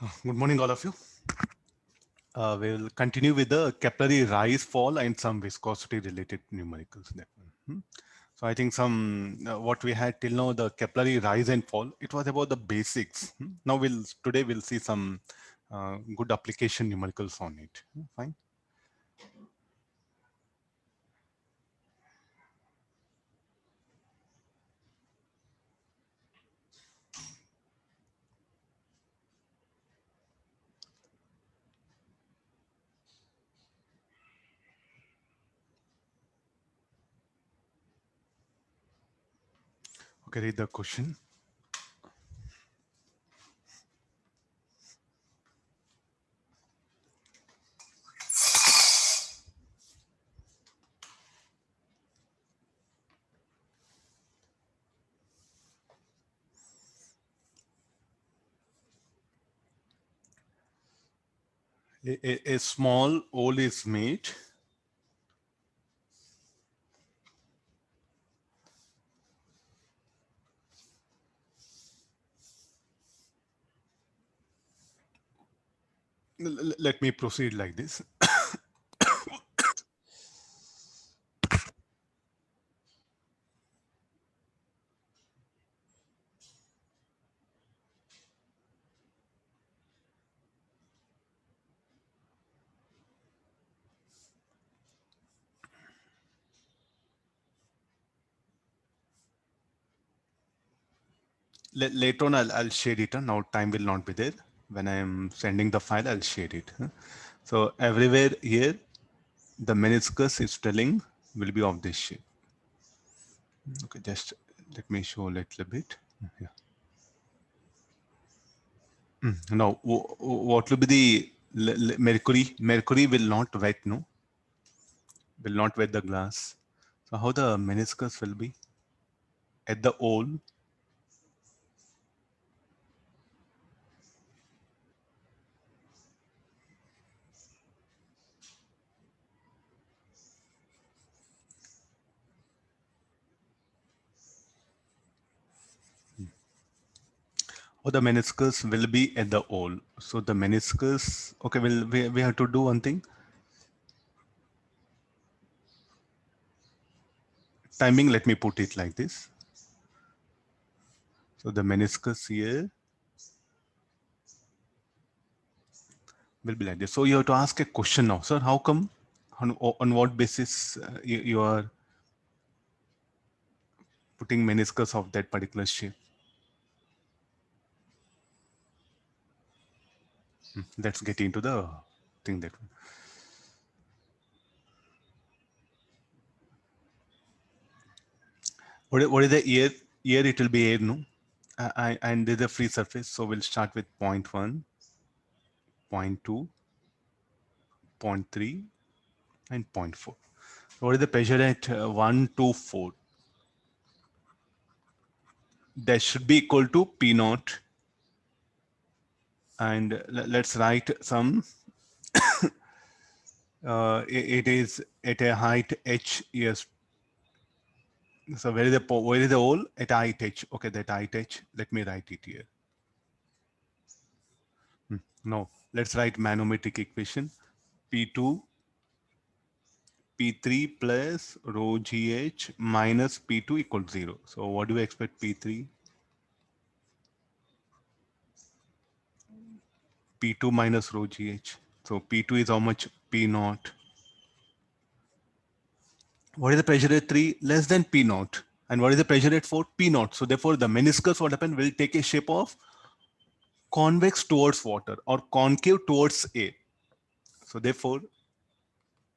Good morning, all of you. We'll continue with the capillary rise, fall, and some viscosity related numericals. So I think some what we had till now, the capillary rise and fall, it was about the basics. Now today we'll see some good application numericals on it. Fine. Okay, read the question. A small hole is made. Let me proceed like this. Later on, I'll share it. Now time will not be there. When I am sending the file, I'll share it. So everywhere here, the meniscus is telling will be of this shape. Okay, just let me show a little bit. Yeah. Now, what will be the mercury? Mercury will not wet, no? Will not wet the glass. So how the meniscus will be at the hole? Or the meniscus will be at the hole. So the meniscus, okay, we have to do one thing. Timing, let me put it like this. So the meniscus here will be like this. So you have to ask a question now, sir. How come? On what basis you are putting meniscus of that particular shape? Let's get into the thing that. What is the year? Year it will be air, no? And there's a free surface. So we'll start with 0.1, 0.2, 0.3, and 0.4. So what is the pressure at 1, 2, 4? That should be equal to P naught. And let's write some. It is at a height h. Yes. So where is the hole? At height h. Okay, that height h. Let me write it here. No, let's write manometric equation. P2 P3 plus rho GH minus P2 equals 0. So what do we expect P3? P2 minus rho GH. So P2 is how much? P naught. What is the pressure at 3? Less than P naught. And what is the pressure at 4? P naught. So therefore the meniscus, what happened, will take a shape of convex towards water or concave towards air. So therefore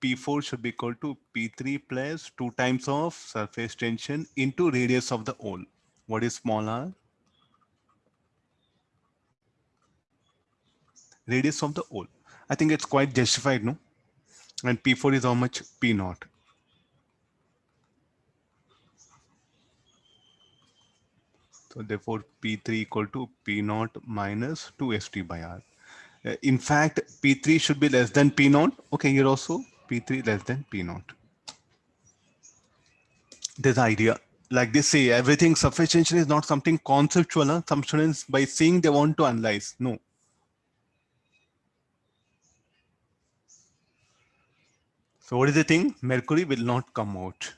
P4 should be equal to P3 plus 2 times of surface tension into radius of the hole. What is small r? Radius of the hole. I think it's quite justified, no? And P4 is how much? P naught. So therefore P3 equal to P naught minus 2 St by R. In fact, P3 should be less than P naught. Okay, here also P3 less than P naught. This idea, like they say, everything surface tension is not something conceptual. Huh? Some students, by seeing, they want to analyze. No. So what is the thing? Mercury will not come out.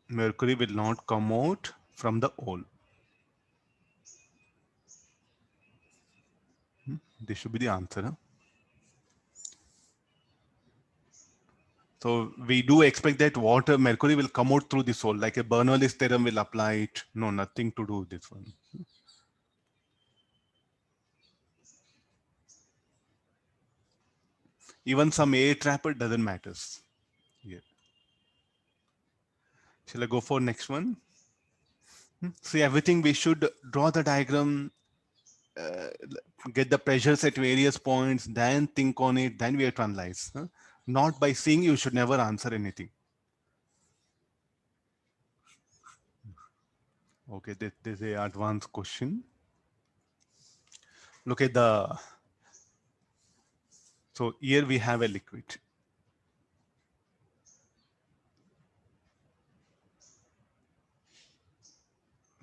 Mercury will not come out from the hole. This should be the answer. Huh? So we do expect that water, mercury will come out through this hole, like a Bernoulli's theorem will apply it. No, nothing to do with this one. Even some air trapper doesn't matters. Yeah. Shall I go for next one? See, everything we should draw the diagram, get the pressures at various points, then think on it, then we have to analyze. Huh? Not by seeing, you should never answer anything. Okay, this is a advanced question. Look at the, so here we have a liquid.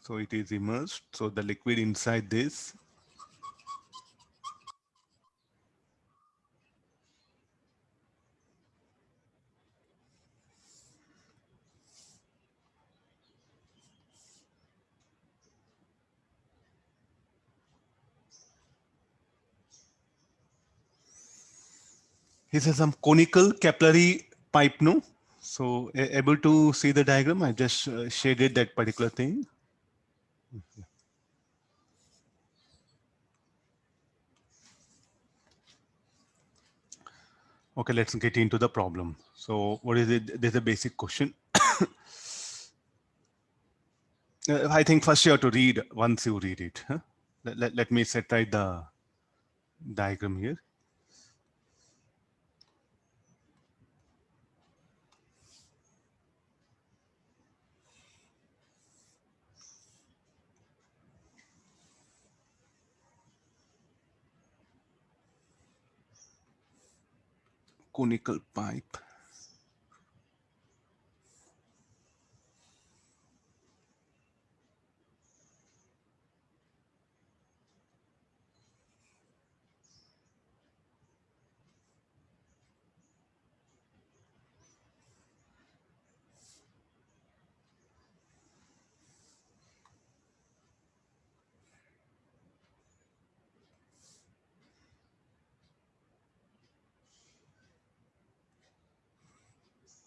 So it is immersed. So the liquid inside this, this is some conical capillary pipe, no? So able to see the diagram, I just shaded that particular thing. Okay, let's get into the problem. So what is it? There's a basic question. I think first you have to read once you read it. Huh? Let me set right the diagram here. Conical pipe.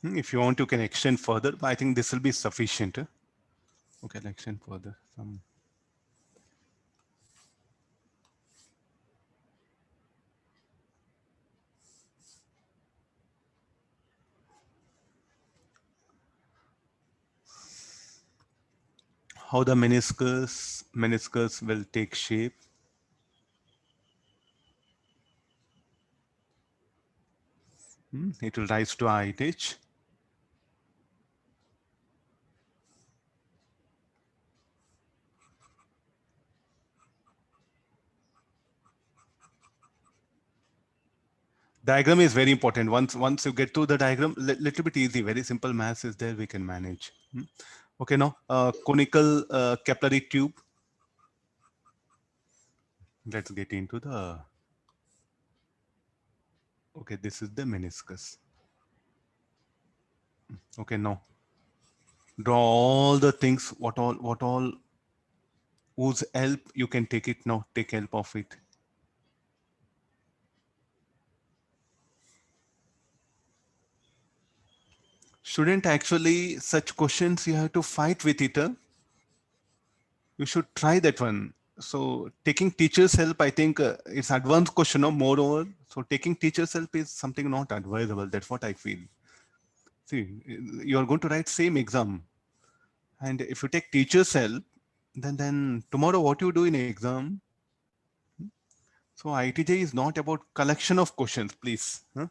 If you want, you can extend further, but I think this will be sufficient. Huh? Okay, I'll extend further. How the meniscus will take shape. It will rise to height. Diagram is very important. Once you get to the diagram, little bit easy. Very simple maths is there. We can manage. Okay, now conical capillary tube. Let's get into the. Okay, this is the meniscus. Okay, now draw all the things. What all whose help you can take it now. Take help of it. Shouldn't actually such questions you have to fight with it. Huh? You should try that one. So taking teacher's help, I think it's advanced question or moreover. So taking teacher's help is something not advisable. That's what I feel. See, you are going to write same exam, and if you take teacher's help, then tomorrow what you do in exam. So ITJ is not about collection of questions, please. Huh?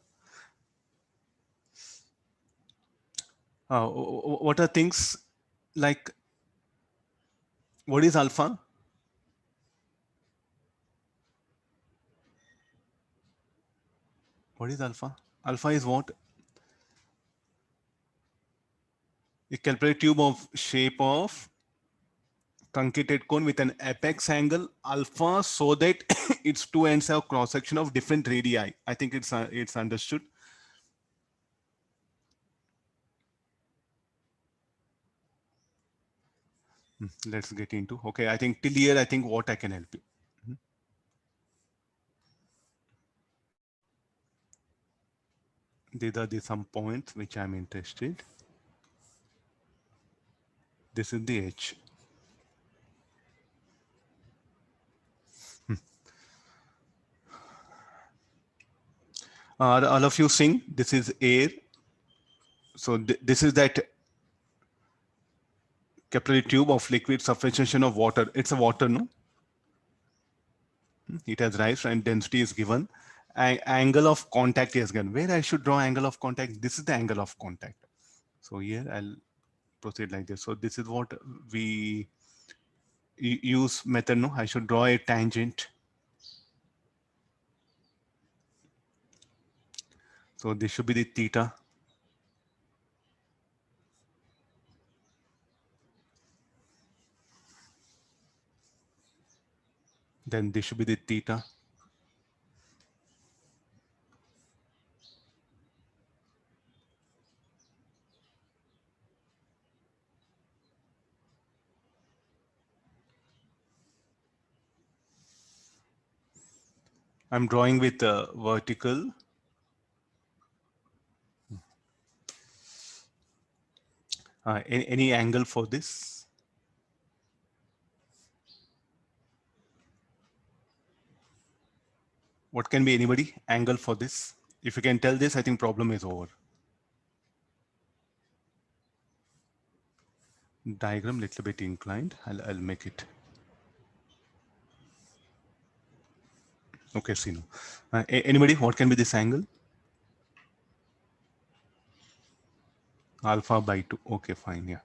What are things like? What is alpha? What is alpha? Alpha is what? A calculate tube of shape of truncated cone with an apex angle alpha so that its two ends have cross section of different radii. I think it's understood. Let's get into, okay, I think till here, I think what I can help you. These are some points which I'm interested. This is the H. All of you sing. This is air. So this is that capillary tube of liquid suffocation of water. It's a water, no? It has rise and density is given. Angle of contact is given. Where I should draw angle of contact? This is the angle of contact. So here I'll proceed like this. So this is what we use method, no? I should draw a tangent. So this should be the theta. Then this should be the theta. I'm drawing with vertical. Any angle for this? What can be anybody angle for this? If you can tell this, I think problem is over. Diagram little bit inclined. I'll make it. Okay, Sinu. Anybody, what can be this angle? Alpha by 2. Okay, fine. Yeah.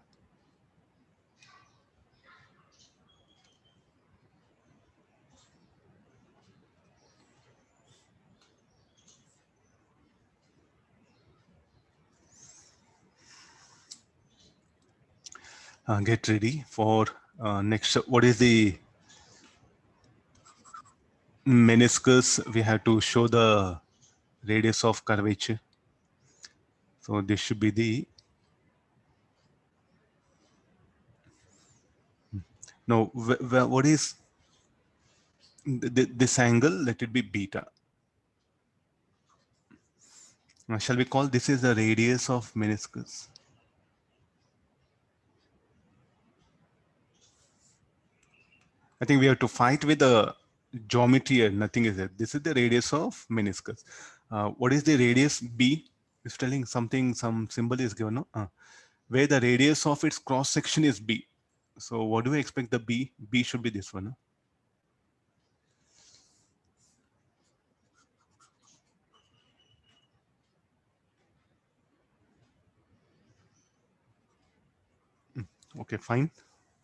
Get ready for next. What is the meniscus? We have to show the radius of curvature. So this should be the, no, what is this angle? Let it be beta. Shall we call this is the radius of meniscus? I think we have to fight with the geometry here. Nothing is there. This is the radius of meniscus. What is the radius B? It's telling something, some symbol is given, no? Where the radius of its cross section is B. So what do we expect the B? B should be this one. No? Okay, fine.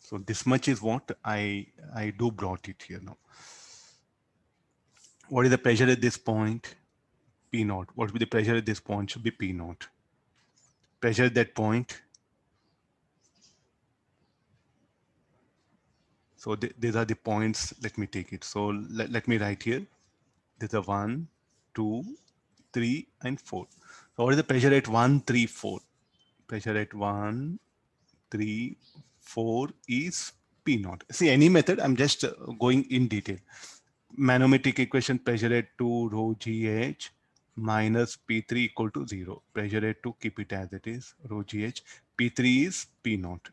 So this much is what I do brought it here now. What is the pressure at this point? P naught. What will be the pressure at this point? Should be P naught. Pressure at that point. So these are the points. Let me take it. So let me write here. There's a 1, 2, 3, and 4. So what is the pressure at 1, 3, 4? Pressure at 1, 3, 4 is P naught. See, any method, I'm just going in detail. Manometric equation, pressure at 2 rho GH minus P3 equal to 0. Pressure at 2, keep it as it is, rho GH. P3 is P naught.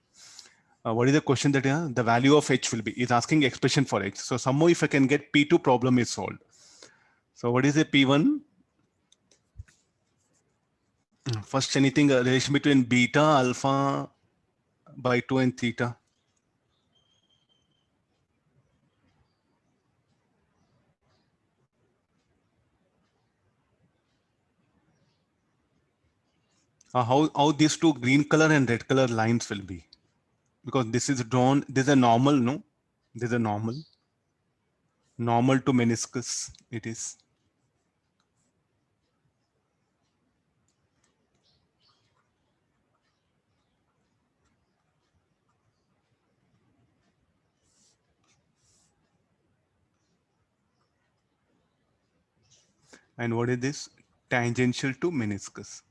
What is the question that the value of H will be? Is asking expression for H. So somehow if I can get P2, problem is solved. So what is the P1? First, anything relation between beta, alpha by 2 and theta? How these two green color and red color lines will be? Because this is drawn, this is a normal, no? This is a normal. Normal to meniscus, it is. And what is this? Tangential to meniscus.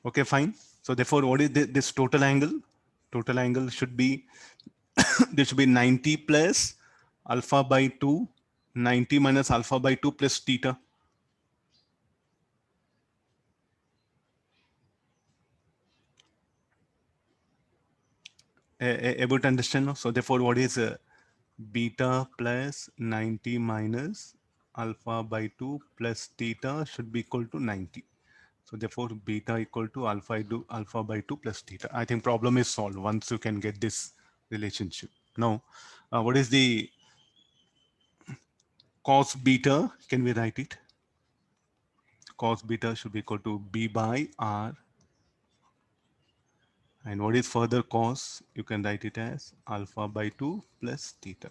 Okay, fine. So therefore, what is this total angle? Total angle should be, this should be 90 plus alpha by 2, 90 minus alpha by 2 plus theta. Able to understand now? So therefore, what is beta plus 90 minus alpha by 2 plus theta should be equal to 90. So therefore, beta equal to alpha by 2 plus theta. I think problem is solved once you can get this relationship. Now, what is the cos beta? Can we write it? Cos beta should be equal to b by r. And what is further cos? You can write it as alpha by 2 plus theta.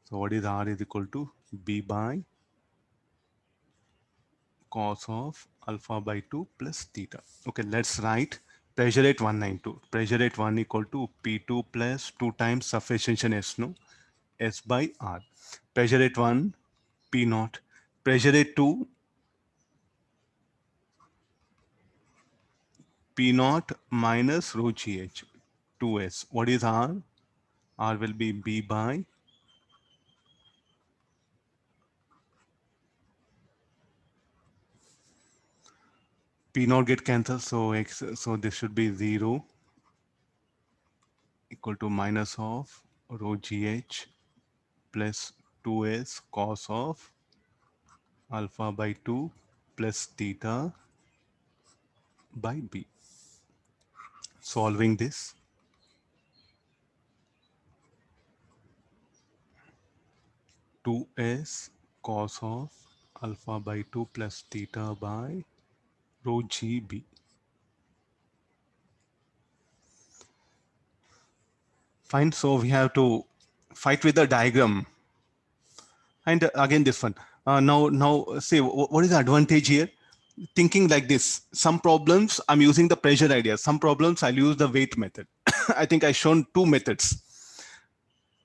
So what is r is equal to b by cos of alpha by 2 plus theta. Okay, let's write pressure at 192. Pressure at 1 equal to P2 plus 2 times surface tension S, no? S by R. Pressure at 1, P naught. Pressure at 2, P naught minus rho GH, 2S. What is R? R will be B by P naught get cancelled, so X, so this should be 0 equal to minus of rho GH plus 2S cos of alpha by 2 plus theta by b. Solving this, two s cos of alpha by 2 plus theta by rho gb. Fine, so we have to fight with the diagram. And again this one. Now say what is the advantage here? Thinking like this, some problems I'm using the pressure idea, some problems I'll use the weight method. I think I shown two methods.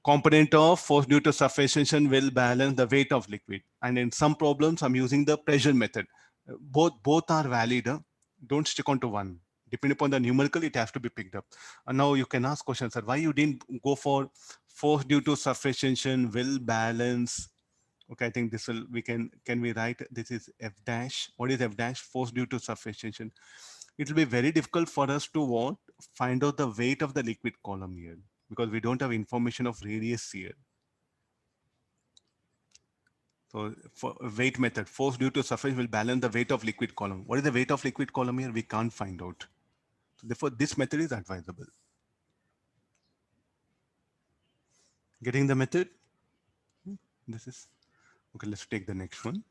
Component of force due to surface tension will balance the weight of liquid. And in some problems, I'm using the pressure method. Both are valid. Don't stick on to one. Depending upon the numerical, it has to be picked up. And now you can ask questions, sir, why you didn't go for force due to surface tension will balance? Okay, I think this will, can we write, this is F dash. What is F dash? Force due to surface tension. It will be very difficult for us to what? Find out the weight of the liquid column here, because we don't have information of radius here. So for weight method, force due to surface will balance the weight of liquid column. What is the weight of liquid column here? We can't find out. So therefore, this method is advisable. Getting the method? This is, okay, let's take the next one.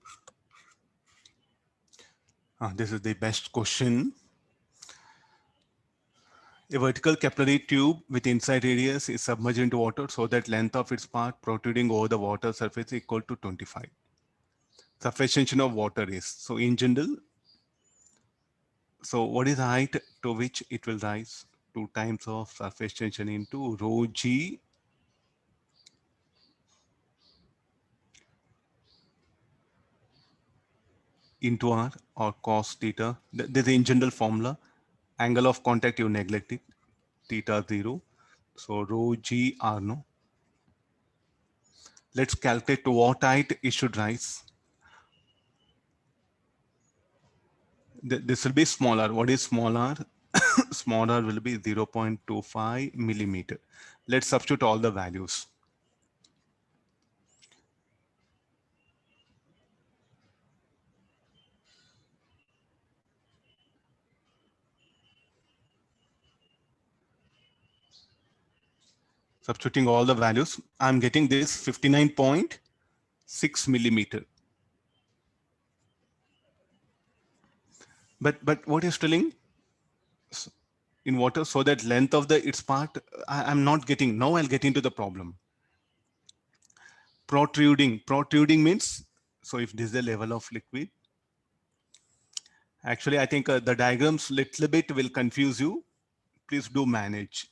This is the best question. A vertical capillary tube with inside radius is submerged into water so that length of its part protruding over the water surface is equal to 25. Surface tension of water is, so in general, so what is the height to which it will rise? 2 times of surface tension into rho g into r, or cos theta. There's in general formula. Angle of contact, you neglect it. Theta 0. So rho g r, no. Let's calculate to what height it should rise. This will be smaller. What is smaller? Smaller will be 0.25 millimeter. Let's substitute all the values. Substituting all the values, I'm getting this 59.6 millimeter. But what is telling in water, so that length of the its part, I'm not getting. Now I'll get into the problem. Protruding means, so if this is the level of liquid, actually I think the diagrams little bit will confuse you. please do manage.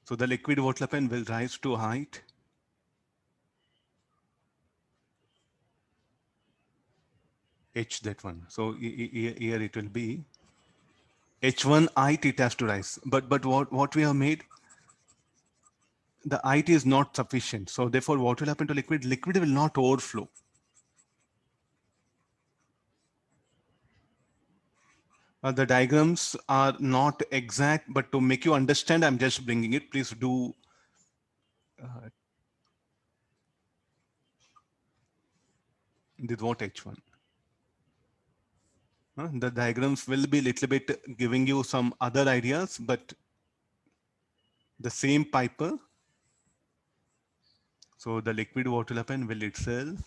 So the liquid water pen will rise to height h, that one. So here it will be h1 height, it has to rise. But what we have made, the height is not sufficient. So therefore, what will happen to liquid? Liquid will not overflow. The diagrams are not exact, but to make you understand, I'm just bringing it. Please do did what h1. The diagrams will be a little bit giving you some other ideas, but the same piper. So the liquid water pen will itself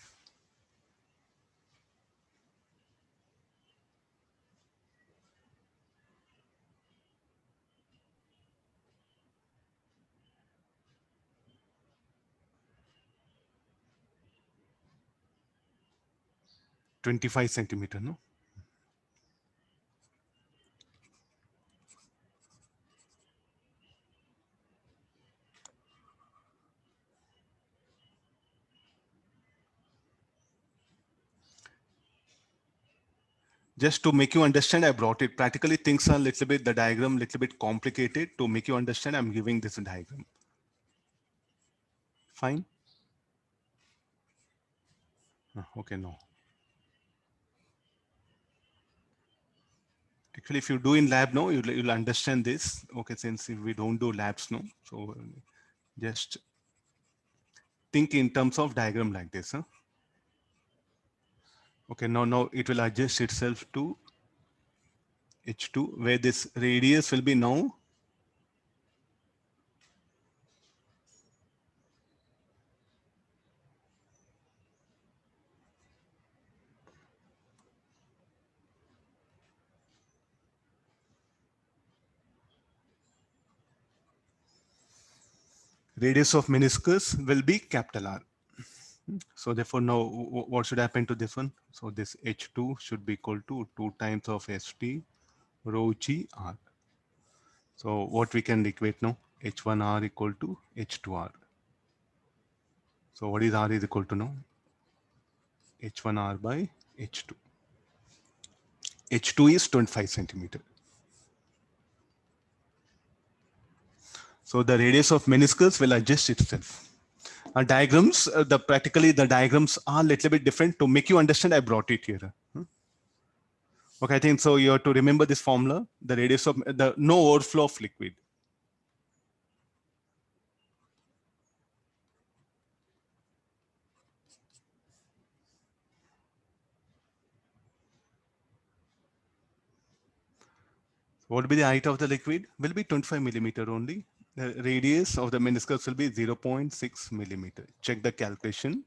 25 centimeter, no? Just to make you understand, I brought it. Practically things are a little bit, the diagram little bit complicated. To make you understand, I'm giving this diagram. Fine? Okay, no. Actually, if you do in lab, no, you'll understand this. Okay, since we don't do labs, no. So just think in terms of diagram like this. Huh? Okay, now it will adjust itself to H2, where this radius will be now radius of meniscus will be capital R. So therefore now what should happen to this one? So this H2 should be equal to 2 times of ST rho G R. So what we can equate now? H1R equal to H2R. So what is R is equal to now? H1R by H2. H2 is 25 centimeter. So the radius of meniscus will adjust itself. Diagrams, practically the diagrams are a little bit different. To make you understand, I brought it here. Okay, I think so. You have to remember this formula: the radius of the no overflow of liquid. What will be the height of the liquid? Will be 25 millimeter only. The radius of the meniscus will be 0.6 millimeter. Check the calculation.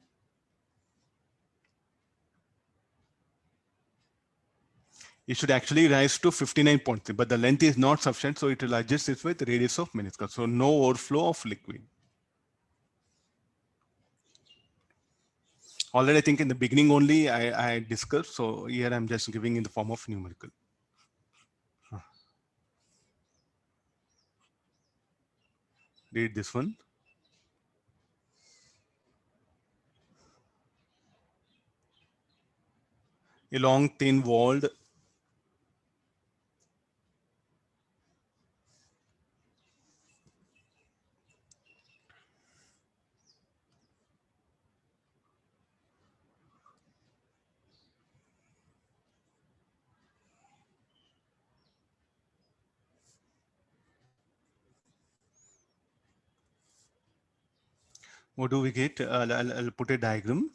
It should actually rise to 59.3, but the length is not sufficient, so it will adjust it with radius of meniscus. So no overflow of liquid. Already, I think in the beginning only I discussed. So here I'm just giving in the form of numerical. Read this one. A long thin walled what do we get? I'll put a diagram.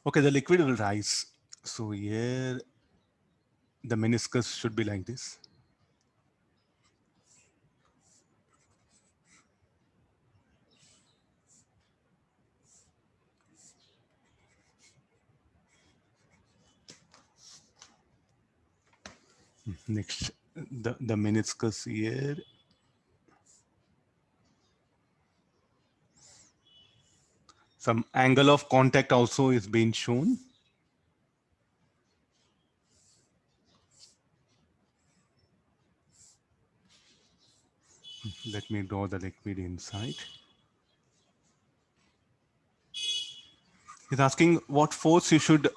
Okay, the liquid will rise. So here the meniscus should be like this. Next, the meniscus here. Some angle of contact also is being shown. Let me draw the liquid inside. He's asking what force you should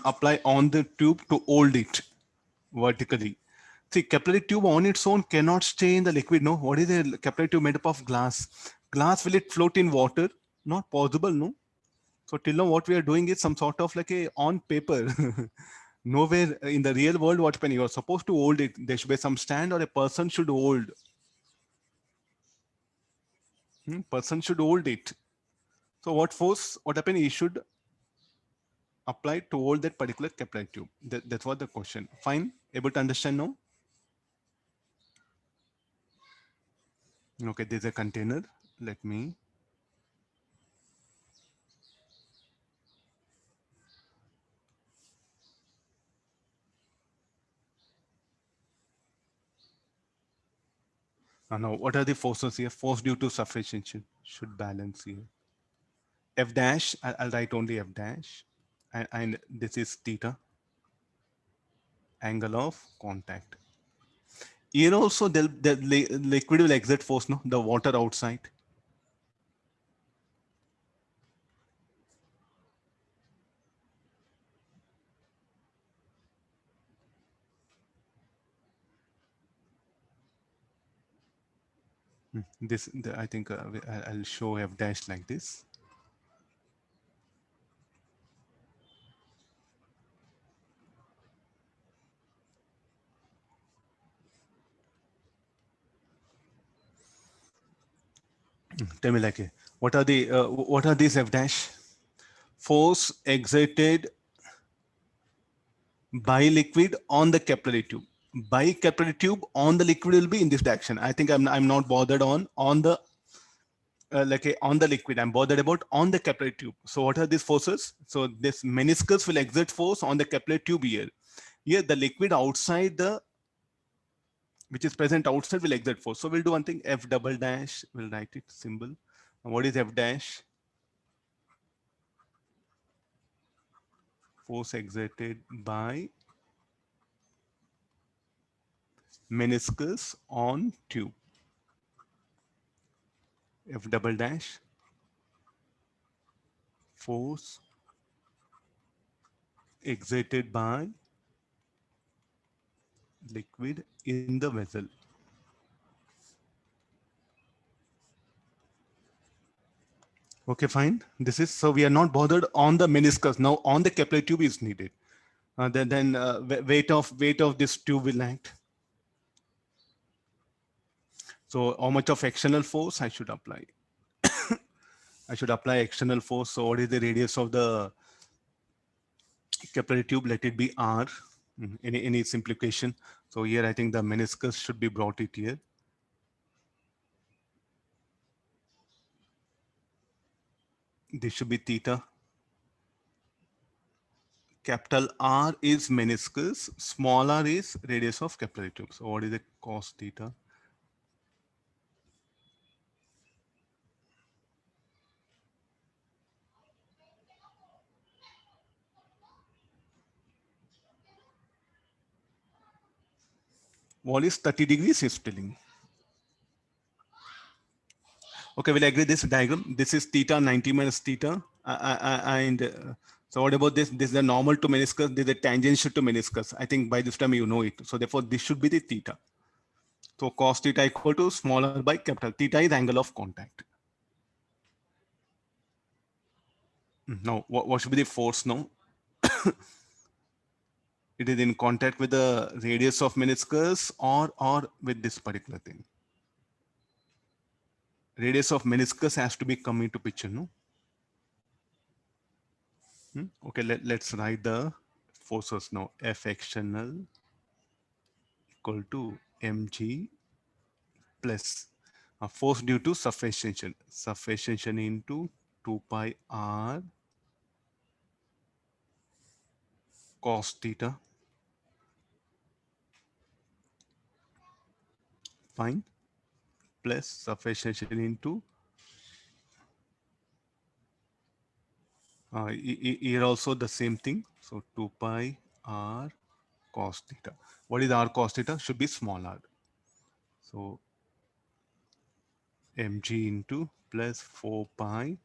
apply on the tube to hold it vertically. See, capillary tube on its own cannot stay in the liquid. No, what is a capillary tube made up of glass? Glass, will it float in water? Not possible, no. So till now, what we are doing is some sort of like a on paper. Nowhere in the real world, what when you are supposed to hold it, there should be some stand or a person should hold. Person should hold it. So what force? What happened? He should apply to hold that particular capillary tube. That's what the question. Fine. Able to understand now? Okay, there's a container. Let me. Now, what are the forces here? Force due to sufficiency should balance here. F dash, I'll write only F dash. And this is theta, angle of contact. Here also, the liquid will exert force, no? The water outside. This, I think I'll show F dash like this. Tell me like, what are these F dash? Force exerted by liquid on the capillary tube. By capillary tube on the liquid will be in this direction. I think I'm not bothered on the on the liquid. I'm bothered about on the capillary tube. So what are these forces? So this meniscus will exert force on the capillary tube here. Here the liquid outside the which is present outside will exert force. So we'll do one thing. F double dash. We'll write it symbol. And what is F dash? Force exerted by meniscus on tube. F double dash. Force exerted by liquid in the vessel. Okay, fine. This is so we are not bothered on the meniscus. Now on the capillary tube is needed. Then weight of this tube will act. So how much of external force I should apply? I should apply external force. So what is the radius of the capillary tube? Let it be R. Any simplification. So here I think the meniscus should be brought it here. This should be theta. Capital R is meniscus, small r is radius of capillary tube. So what is the cos theta? Wall is 30 degrees is telling. Okay, we'll agree this diagram. This is theta 90 minus theta. And so what about this? This is the normal to meniscus. This is the tangential to meniscus. I think by this time you know it. So therefore this should be the theta. So cos theta equal to smaller by capital. Theta is angle of contact. Now what should be the force now? It is in contact with the radius of meniscus or with this particular thing. Radius of meniscus has to be come into picture, no? Okay, let's write the forces now. F external equal to mg plus force due to sufficiency into 2 pi r cos theta, fine, plus sufficiency into here also the same thing. So 2 pi r cos theta. What is r cos theta? Should be small r. So mg into plus 4 pi.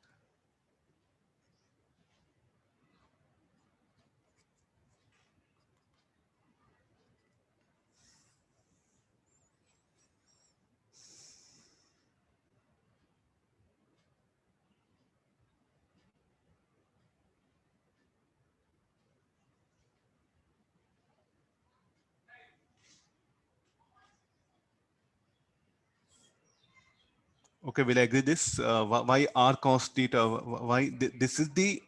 Okay, we'll agree this. Why r cos theta? Why this is the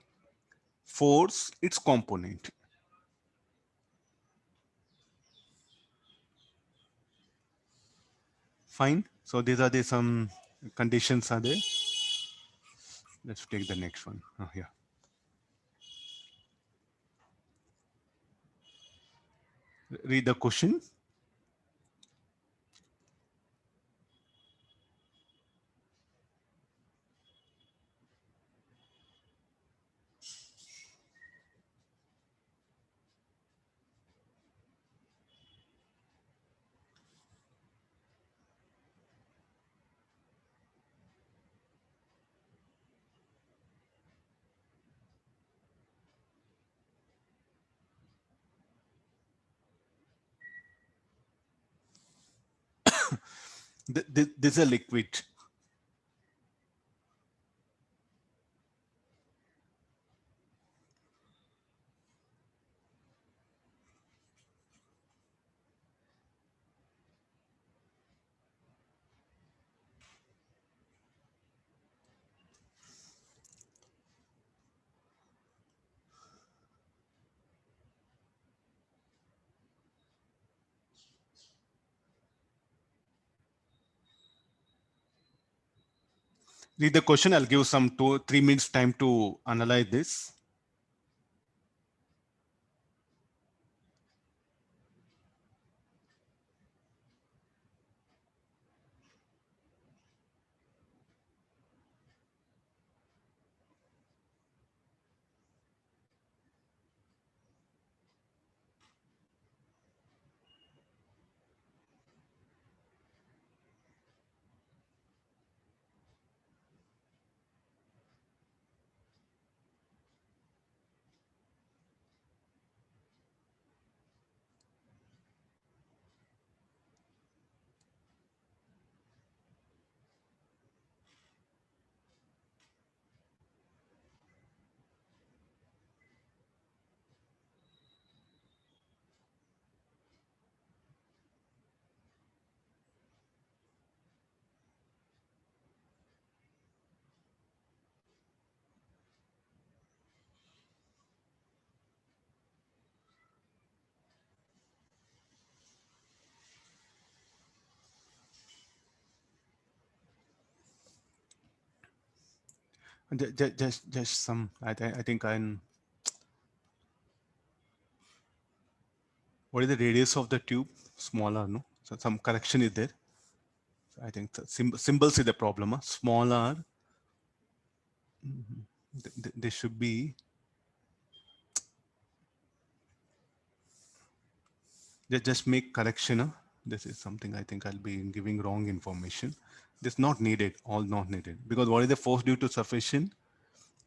force, its component. Fine. So these are the some conditions are there. Let's take the next one. Oh, yeah. Read the question. This is a liquid. Read the question. I'll give some 2-3 minutes time to analyze this. Just some. I think I'm. What is the radius of the tube? Smaller, no? So some correction is there. So I think the symbols is the problem. Huh? Smaller. They should be. Just make correction. Huh? This is something I think I'll be giving wrong information. This not needed. All not needed. Because what is the force due to sufficient?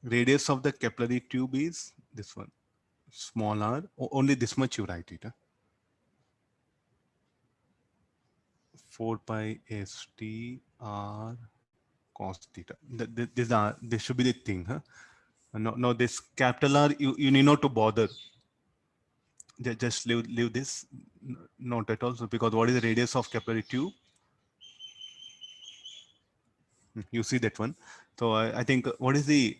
Radius of the capillary tube is this one. Small r. Only this much you write it. Huh? 4 pi st r cos theta. This should be the thing. Huh? No, this capital R, you need not to bother. Just leave this. Not at all. So because what is the radius of capillary tube? You see that one. So I think what is the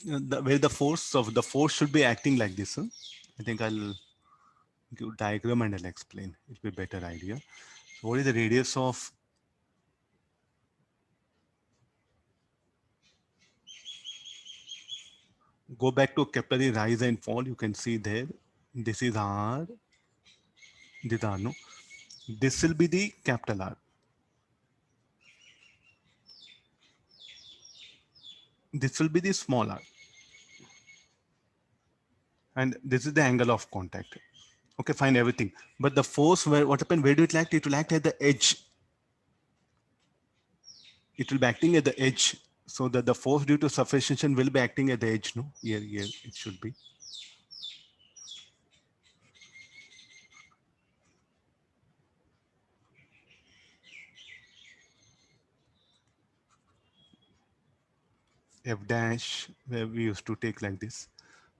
Where the force should be acting like this. Huh? I think I'll give diagram and I'll explain. It'll be a better idea. So what is the radius of go back to capillary rise and fall? You can see there. This is R. This R, no? This will be the capital R. This will be the small r. And this is the angle of contact. Okay, fine, everything. But the force, what happened? Where do it act? It will act at the edge. It will be acting at the edge. So that the force due to suffocation will be acting at the edge. No, here it should be. F dash, where we used to take like this.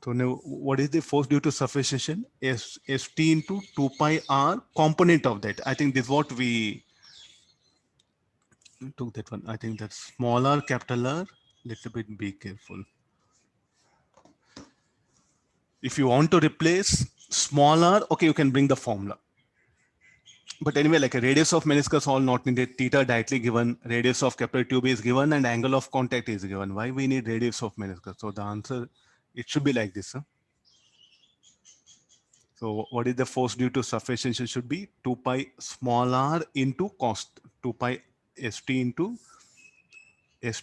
So now, what is the force due to suffocation? St into 2 pi r component of that. I think this is what we took that one. I think that's smaller, capital R. Little bit be careful. If you want to replace smaller, okay, you can bring the formula. But anyway, like a radius of meniscus all not needed, theta directly given, radius of capillary tube is given, and angle of contact is given. Why we need radius of meniscus? So the answer, it should be like this. Huh? So what is the force due to suffocation should be 2 pi small r into cos 2 pi st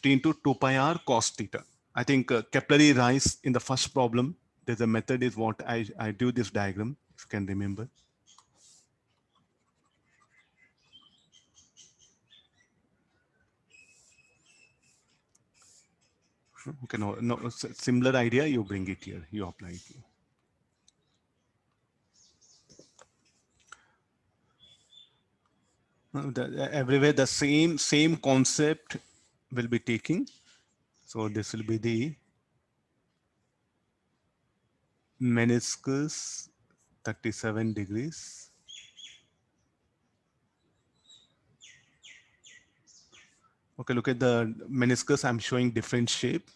into 2 pi r cos theta. I think capillary rise in the first problem, there's a method is what I do this diagram, if you can remember. Okay, no, similar idea, you bring it here, you apply it here. Everywhere the same concept will be taking. So this will be the meniscus 37 degrees. Okay, look at the meniscus. I'm showing different shape.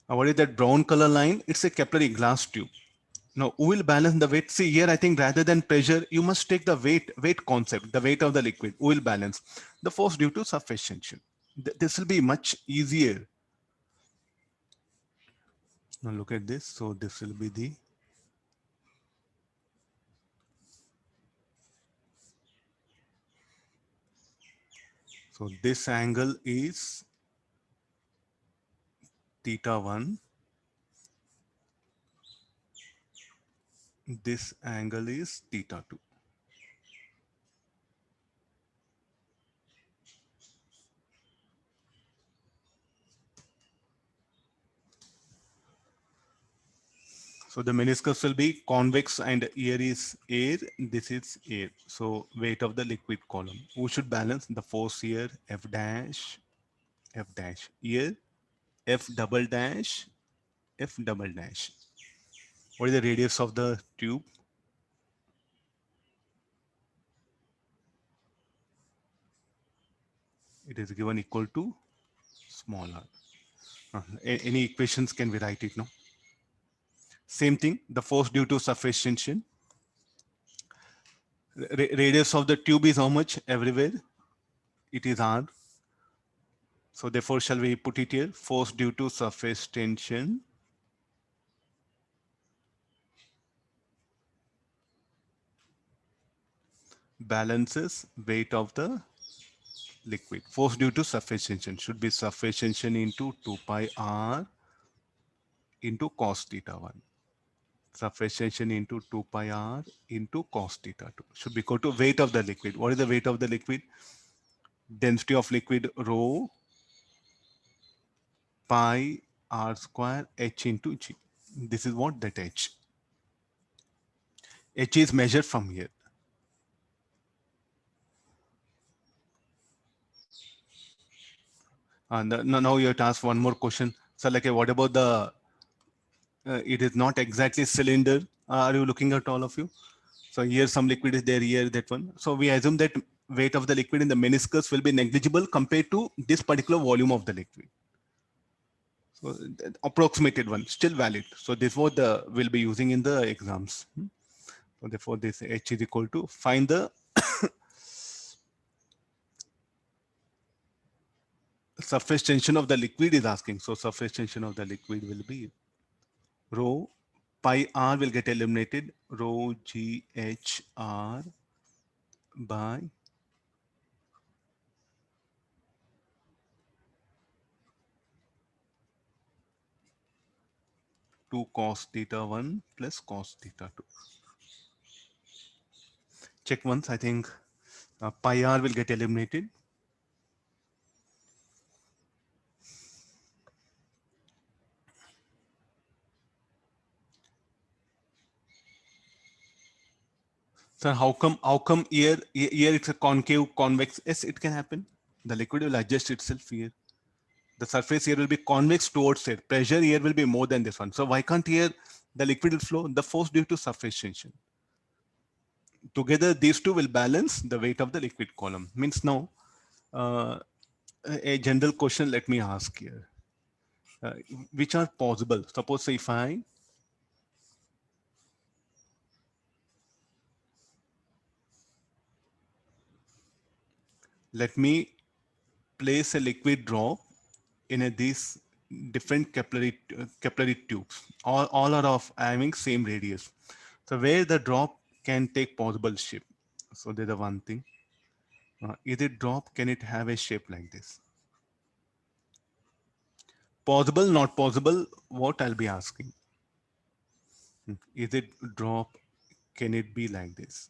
Now, what is that brown color line? It's a capillary glass tube. Now, who will balance the weight? See here, I think rather than pressure, you must take the weight concept, the weight of the liquid. Who will balance the force due to suffocation? This will be much easier. Now look at this. So this will be the so this angle is theta 1. This angle is theta 2. So the meniscus will be convex and here is air, this is air. So weight of the liquid column. Who should balance the force here? F dash, here, F double dash, F double dash. What is the radius of the tube? It is given equal to small r. Any equations can we write it now? Same thing, the force due to suffocation. Radius of the tube is how much everywhere? It is r. So therefore, shall we put it here? Force due to surface tension balances weight of the liquid. Force due to surface tension should be surface tension into 2 pi r into cos theta 1. Surface tension into 2 pi r into cos theta 2 should be equal to weight of the liquid. What is the weight of the liquid? Density of liquid rho pi r square h into g. This is what that h. H is measured from here. And now you have to ask one more question. So like, what about the, it is not exactly cylinder. Are you looking at all of you? So here some liquid is there, here that one. So we assume that weight of the liquid in the meniscus will be negligible compared to this particular volume of the liquid. So approximated one, still valid. So this is what the we'll be using in the exams. So therefore, this H is equal to find the surface tension of the liquid is asking. So surface tension of the liquid will be rho pi r will get eliminated, rho g h r by 2 cos theta 1 plus cos theta 2. Check once, I think pi r will get eliminated. So how come here it's a concave convex? Yes, it can happen. The liquid will adjust itself here. The surface here will be convex towards it. Pressure here will be more than this one. So why can't here the liquid will flow? The force due to surface tension. Together these two will balance the weight of the liquid column. Means now uh, a general question let me ask here. Uh, which are possible? Suppose if I let me place a liquid drop in these different capillary tubes. All are of having same radius. So where the drop can take possible shape. So there's the one thing. Is it drop? Can it have a shape like this? Possible, not possible? What I'll be asking. Is it drop? Can it be like this?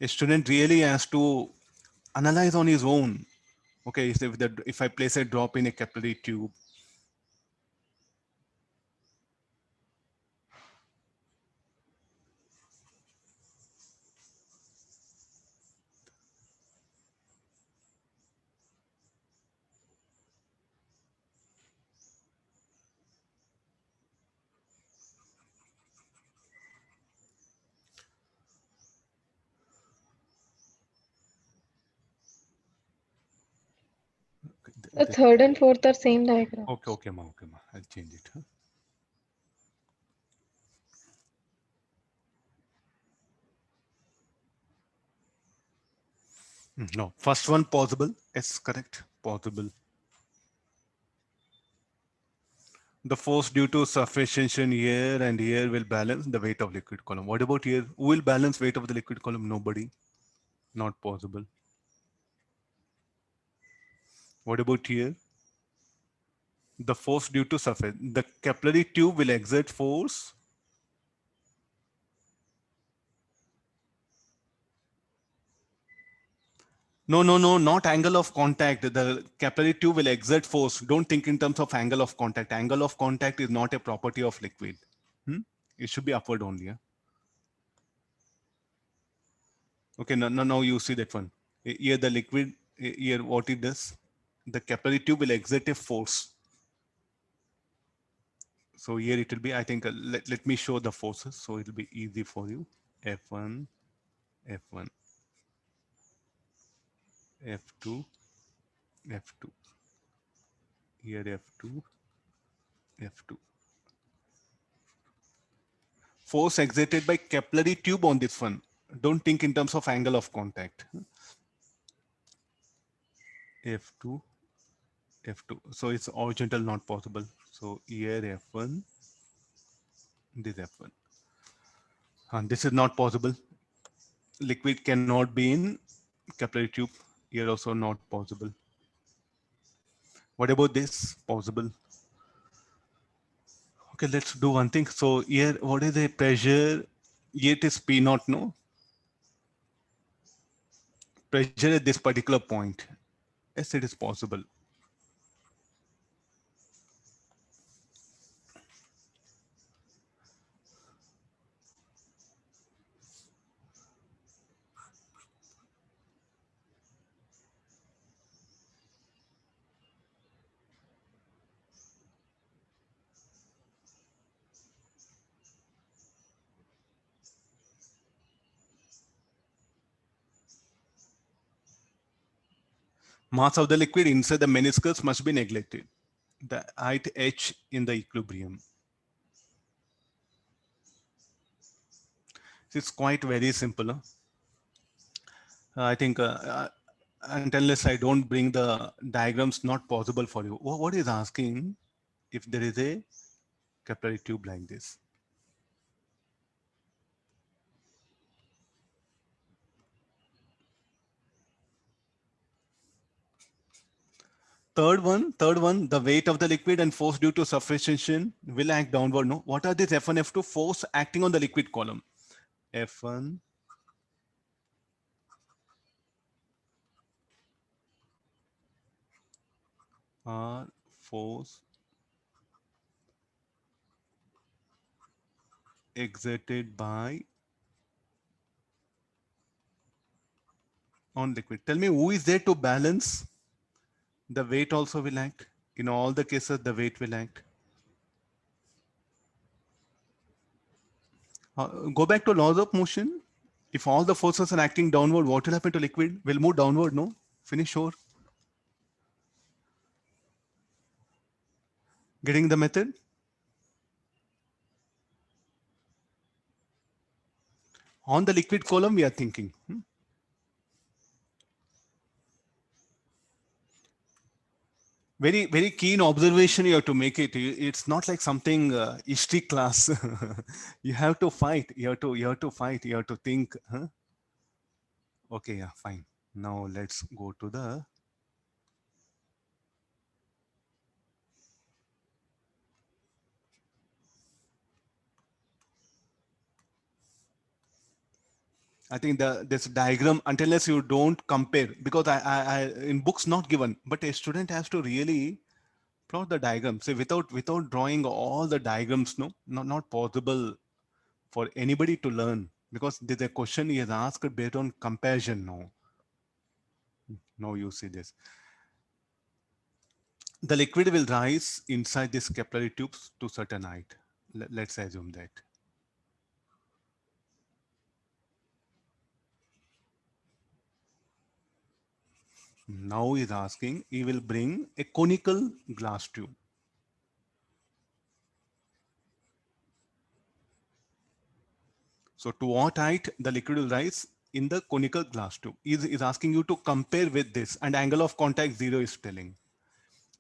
A student really has to analyze on his own. Okay, if I place a drop in a capillary tube, The third and fourth are same diagram. okay, ma, I'll change it. Huh? No, first one possible. Yes, correct. Possible. The force due to surface tension here and here will balance the weight of liquid column. What about here? Who will balance weight of the liquid column? Nobody. Not possible. What about here? The force due to surface. The capillary tube will exert force. No, not angle of contact. The capillary tube will exert force. Don't think in terms of angle of contact. Angle of contact is not a property of liquid. Hmm? It should be upward only. Yeah? Okay, now you see that one. Here the liquid, here what it does, the capillary tube will exert a force. So here it will be, I think, let me show the forces. So it will be easy for you. F1, F1, F2, F2. Here F2, F2. Force exerted by capillary tube on this one. Don't think in terms of angle of contact. F2, F2. So it's horizontal, not possible. So here F1, this F1. And this is not possible. Liquid cannot be in capillary tube. Here also not possible. What about this? Possible. Okay, let's do one thing. So here, what is the pressure? Here it is P naught, no? Pressure at this particular point. Yes, it is possible. Mass of the liquid inside the meniscus must be neglected. The height h in the equilibrium. It's quite very simple. I think unless I don't bring the diagrams, not possible for you. What is asking if there is a capillary tube like this? Third one, the weight of the liquid and force due to suffocation will act downward. No, what are these F1, F2 force acting on the liquid column? F1 are force exerted by on liquid. Tell me who is there to balance? The weight also will act. In all the cases, the weight will act. Go back to laws of motion. If all the forces are acting downward, what will happen to liquid? Will move downward, no? Finish sure. Getting the method? On the liquid column, we are thinking. Very keen observation you have to make it. It's not like something history class. You have to fight. You have to fight. You have to think. Huh? Okay, yeah, fine. Now let's go to the I think this diagram, unless you don't compare, because I in books not given, but a student has to really plot the diagram. So without drawing all the diagrams, no, not possible for anybody to learn, because there's a question he has asked based on comparison. No, you see this. The liquid will rise inside these capillary tubes to certain height. Let's assume that. Now he's asking, he will bring a conical glass tube. So to what height the liquid will rise in the conical glass tube? Is asking you to compare with this, and angle of contact 0 is telling.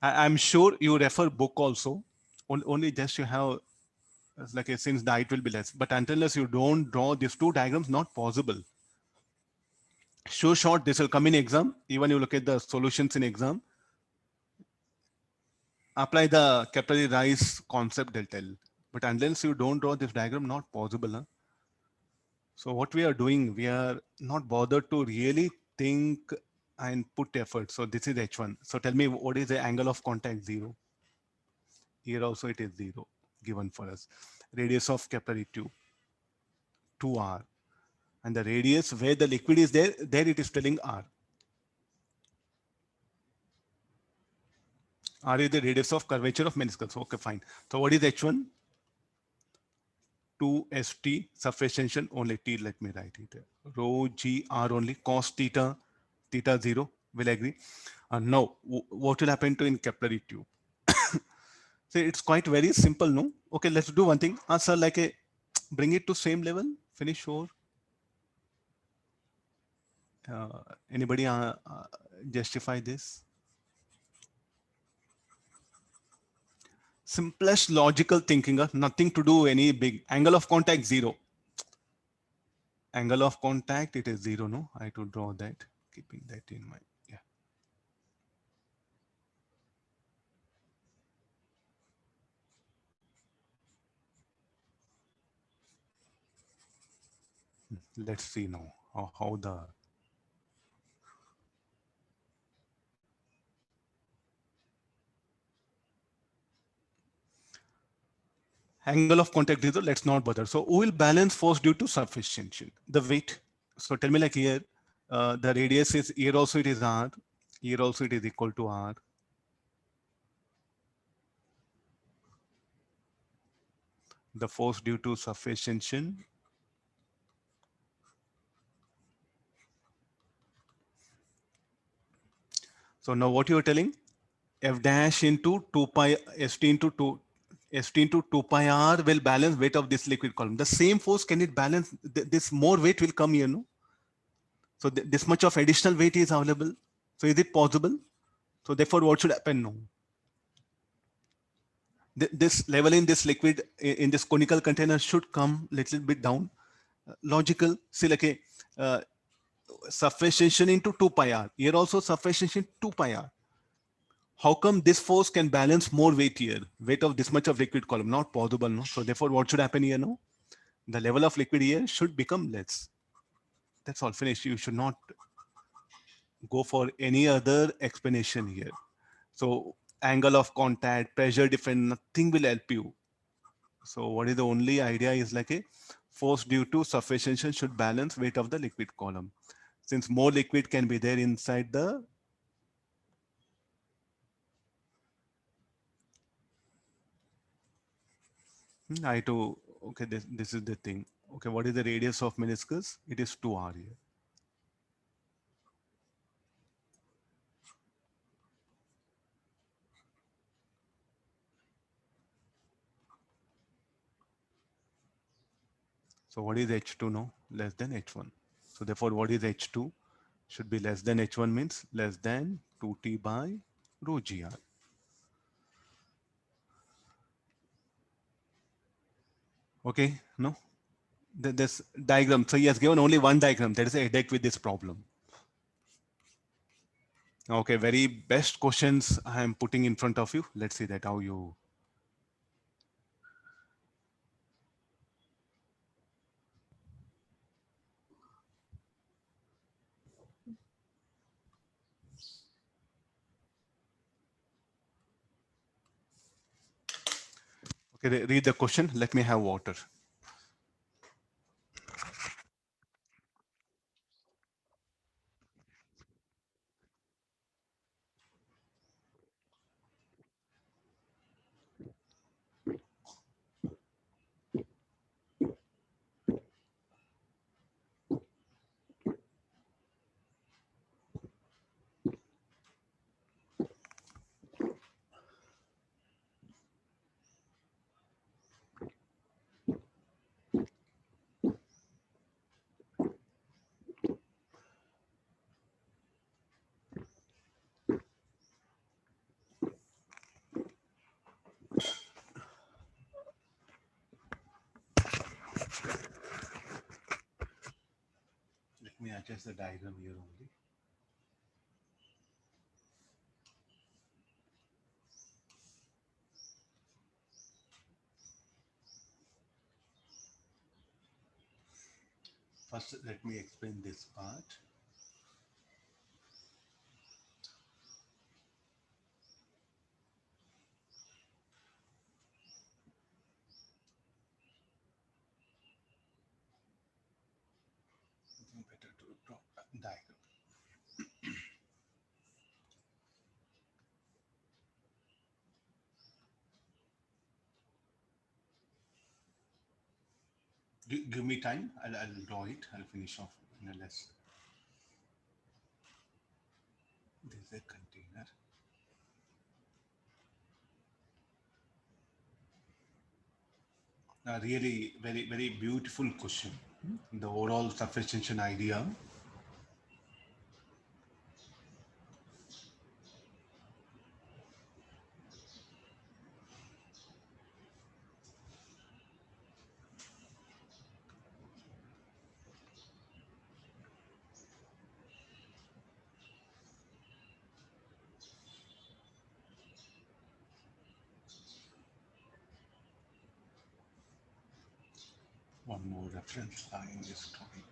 I'm sure you refer book also. Only just you have like since the height will be less. But unless you don't draw these two diagrams, not possible. Sure short, this will come in exam. Even you look at the solutions in exam. Apply the capillary rise concept, they'll tell. But unless you don't draw this diagram, not possible. Huh? So what we are doing, we are not bothered to really think and put effort. So this is H1. So tell me, what is the angle of contact? 0. Here also it is 0 given for us. Radius of capillary tube, 2r. And the radius where the liquid is there it is telling r. R is the radius of curvature of meniscus. Okay, fine. So what is H1? 2st surface tension only t, let me write it, rho g r only, cos theta 0 will agree. Now what will happen to in capillary tube? So it's quite very simple, no? Okay, let's do one thing. Sir, like a bring it to same level, finish or anybody justify this? Simplest logical thinking, nothing to do any big angle of contact 0. Angle of contact, it is 0, no? I have to draw that, keeping that in mind. Yeah. Let's see now how the angle of contact is, let's not bother. So who will balance force due to surface tension? The weight. So tell me, like here, the radius is, here also it is r, here also it is equal to r. The force due to surface tension So now what you're telling, f dash into 2 pi st into 2 st into 2 pi r will balance weight of this liquid column. The same force, can it balance? This more weight will come here, no? So this much of additional weight is available. So is it possible? So therefore, what should happen? No. This level in this liquid in this conical container should come little bit down. Logical. See, like a sufficiency into 2 pi r. Here also sufficiency 2 pi r. How come this force can balance more weight here? Weight of this much of liquid column. Not possible, no? So therefore, what should happen here, no? The level of liquid here should become less. That's all, finished. You should not go for any other explanation here. So angle of contact, pressure difference, nothing will help you. So what is the only idea is like a force due to sufficiency should balance weight of the liquid column. Since more liquid can be there inside the I to okay, this is the thing. Okay, what is the radius of meniscus? It is 2r here. So what is H2 now? Less than H1. So therefore, what is H2? Should be less than H1 means less than 2T by rho gr. Okay, no? This diagram. So he has given only one diagram. That is a headache with this problem. Okay, very best questions I am putting in front of you. Let's see that how you. Okay, read the question. Let me have water. Let me adjust the diagram here only. First, let me explain this part. Better to draw a diagram. Give me time. I'll draw it. I'll finish off in a less. This is a container. Really, very beautiful question. The overall sufficiency idea. One more reference line is drawing.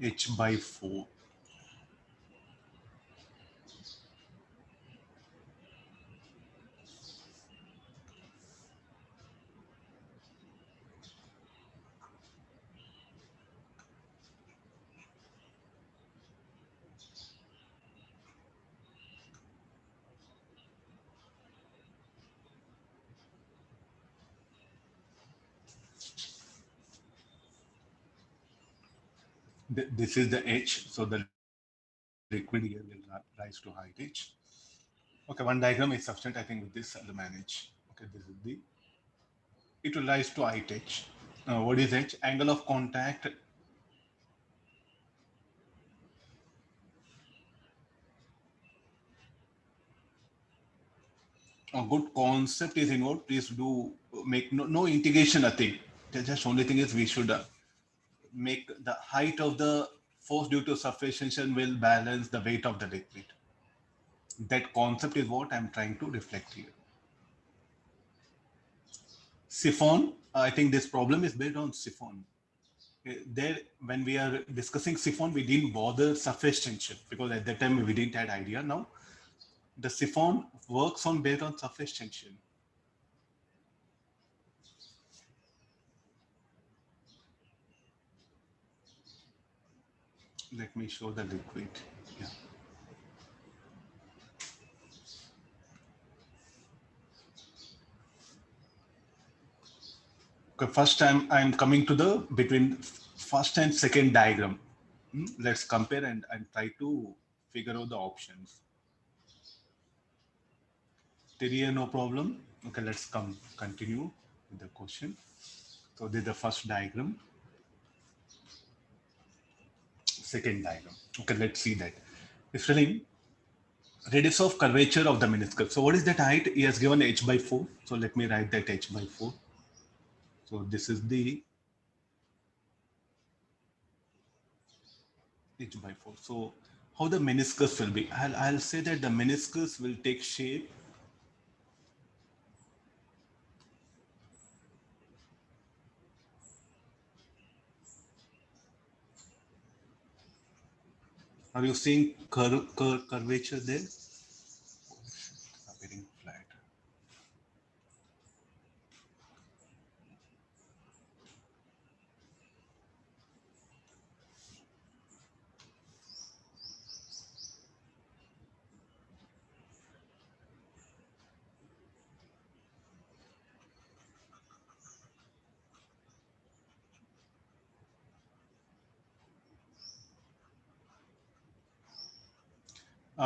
H by 4. This is the H, so the liquid here will rise to height H. Okay, one diagram is sufficient. I think with this I'll manage. Okay, this is the, it will rise to height H. What is H? Angle of contact. A good concept is involved. Please do make no integration, nothing. The just only thing is we should make the height of the force due to surface tension will balance the weight of the liquid. That concept is what I'm trying to reflect here. Siphon, I think this problem is based on siphon. There, when we are discussing siphon, we didn't bother surface tension because at that time we didn't had idea. Now, the siphon works on based on surface tension. Let me show the liquid. Yeah. Okay, first time I'm coming to the between first and second diagram. Let's compare and try to figure out the options. Here, no problem. Okay, let's continue with the question. So this is the first diagram, second diagram. Okay, let's see that. It's telling radius of curvature of the meniscus. So what is that height? He has given h by 4. So let me write that h by 4. So this is the h by 4. So how the meniscus will be? I'll say that the meniscus will take shape. Are you seeing curvature there? Appearing flat.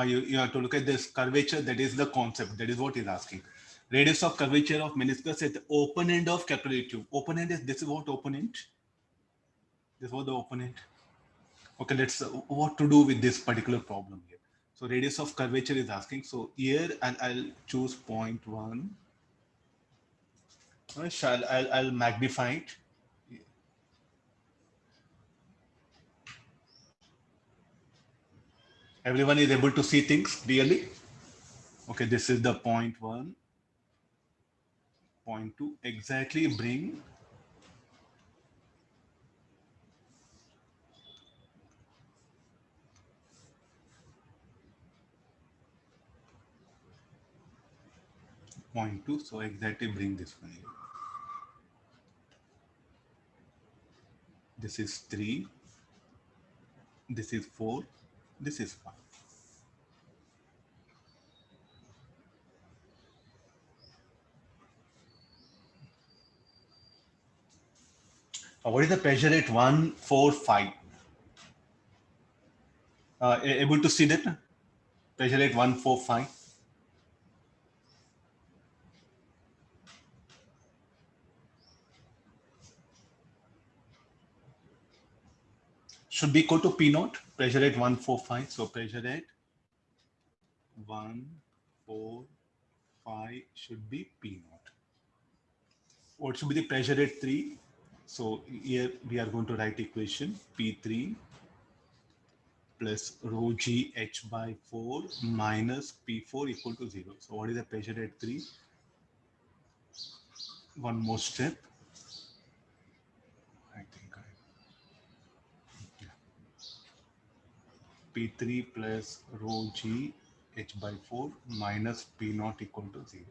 You have to look at this curvature. That is the concept. That is what he's asking. Radius of curvature of meniscus at the open end of capillary tube. Open end is, this is what open end. This is what the open end. Okay, let's what to do with this particular problem here. So radius of curvature is asking. So here I'll choose 0.1. I'll magnify it. Everyone is able to see things clearly. Okay, this is the 0.1, 0.2. Exactly bring 0.2. So exactly bring this one here. This is 3. This is 4. This is 5. What is the pressure at 145? Able to see that? Pressure at 145. Should be equal to P naught. Pressure at 145. So pressure at 145 should be P naught. What should be the pressure at 3? So here we are going to write equation P3 plus rho g h by 4 minus P4 equal to 0. So what is the pressure at 3? One more step. I think P3 plus rho G H by 4 minus P naught equal to 0.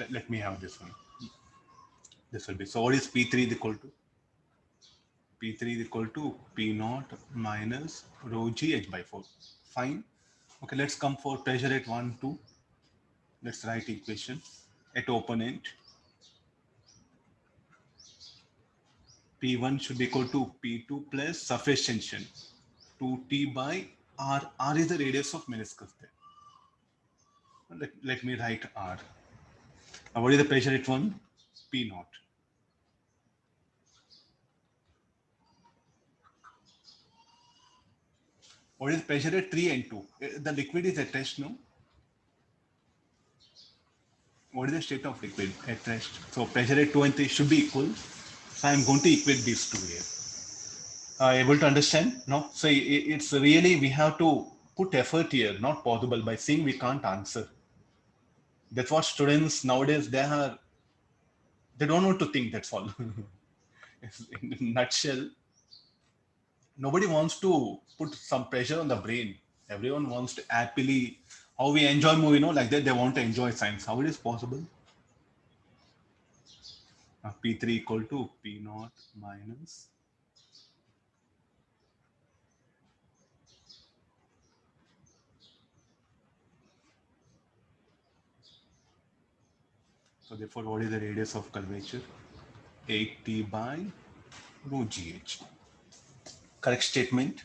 Let me have this one. This will be, so what is P3 is equal to? P3 is equal to P naught minus rho G H by 4. Fine. Okay, let's come for pressure at 1, 2. Let's write equation at open end. P1 should be equal to P2 plus surface tension 2T by R. R is the radius of meniscus there. Let me write R. Now what is the pressure at 1? P naught. What is pressure at 3 and 2? The liquid is at rest, no? What is the state of liquid at rest? So pressure at 2 and 3 should be equal. So I'm going to equate these two here. Able to understand? No? So it's really, we have to put effort here, not possible. By saying we can't answer. That's what students nowadays, they don't want to think, that's all. In a nutshell, nobody wants to put some pressure on the brain. Everyone wants to happily, how we enjoy movie, like that, they want to enjoy science. How it is possible? P3 equal to P naught minus so therefore what is the radius of curvature? 8T by rho GH. Correct statement.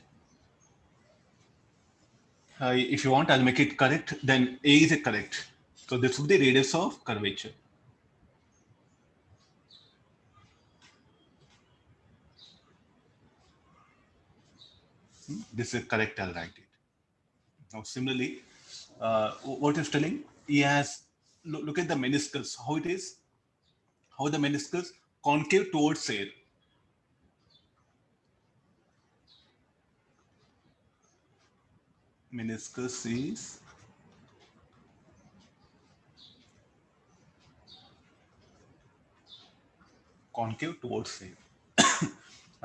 If you want, I'll make it correct. Then A is correct. So this would be the radius of curvature. This is correct. I'll write it. Now, similarly, what is telling? He has look at the meniscus. How it is? How the meniscus concave towards air. Meniscus is concave towards air.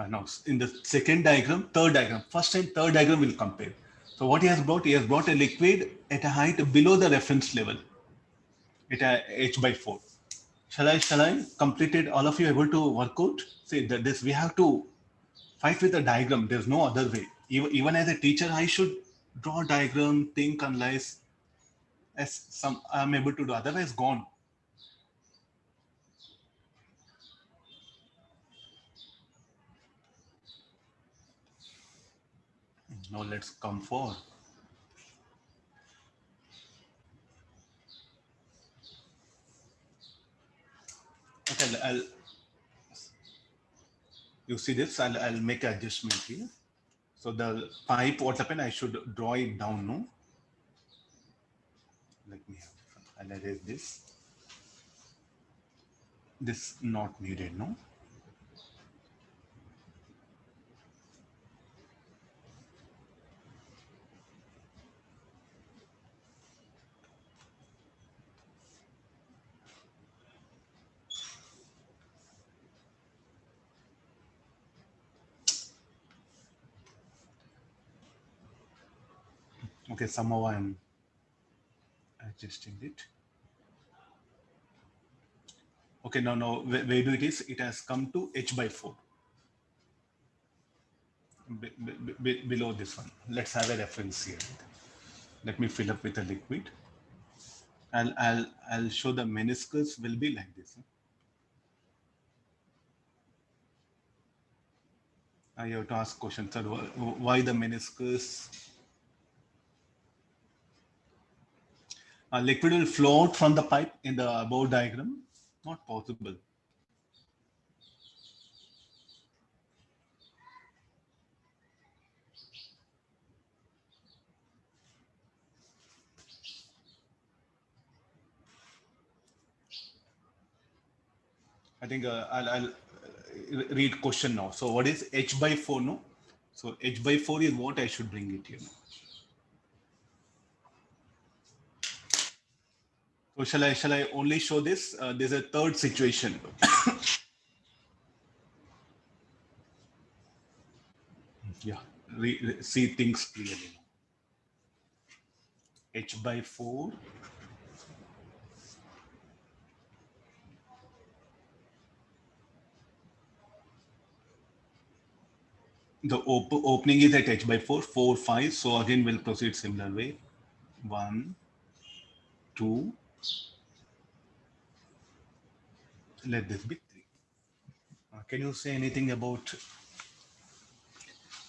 Now, in the second diagram, third diagram, first and third diagram will compare. So what he has brought? He has brought a liquid at a height below the reference level, at a H by 4. Shall I completed all of you able to work out? Say that this we have to fight with a diagram. There's no other way. Even as a teacher, I should draw a diagram, think, analyze as some I'm able to do. Otherwise, gone. Now let's come for okay. You see this? I'll make an adjustment here. So the pipe, what happened? I should draw it down, no? Let me have. I'll erase this. This not needed, no? Okay, somehow I'm adjusting it. Okay, now where do it is? It has come to H by 4. Below this one. Let's have a reference here. Let me fill up with a liquid. I'll show the meniscus will be like this. I have to ask questions. Sir, why the meniscus? A liquid will float from the pipe in the above diagram. Not possible. I think I'll read question now. So what is H by 4? No. So H by 4 is what I should bring it here. So shall I only show this? There's a third situation. Yeah, see things clearly. H by 4. The opening is at H by 4, 4, 5. So again, we'll proceed similar way. 1, 2. Let this be 3. Can you say anything about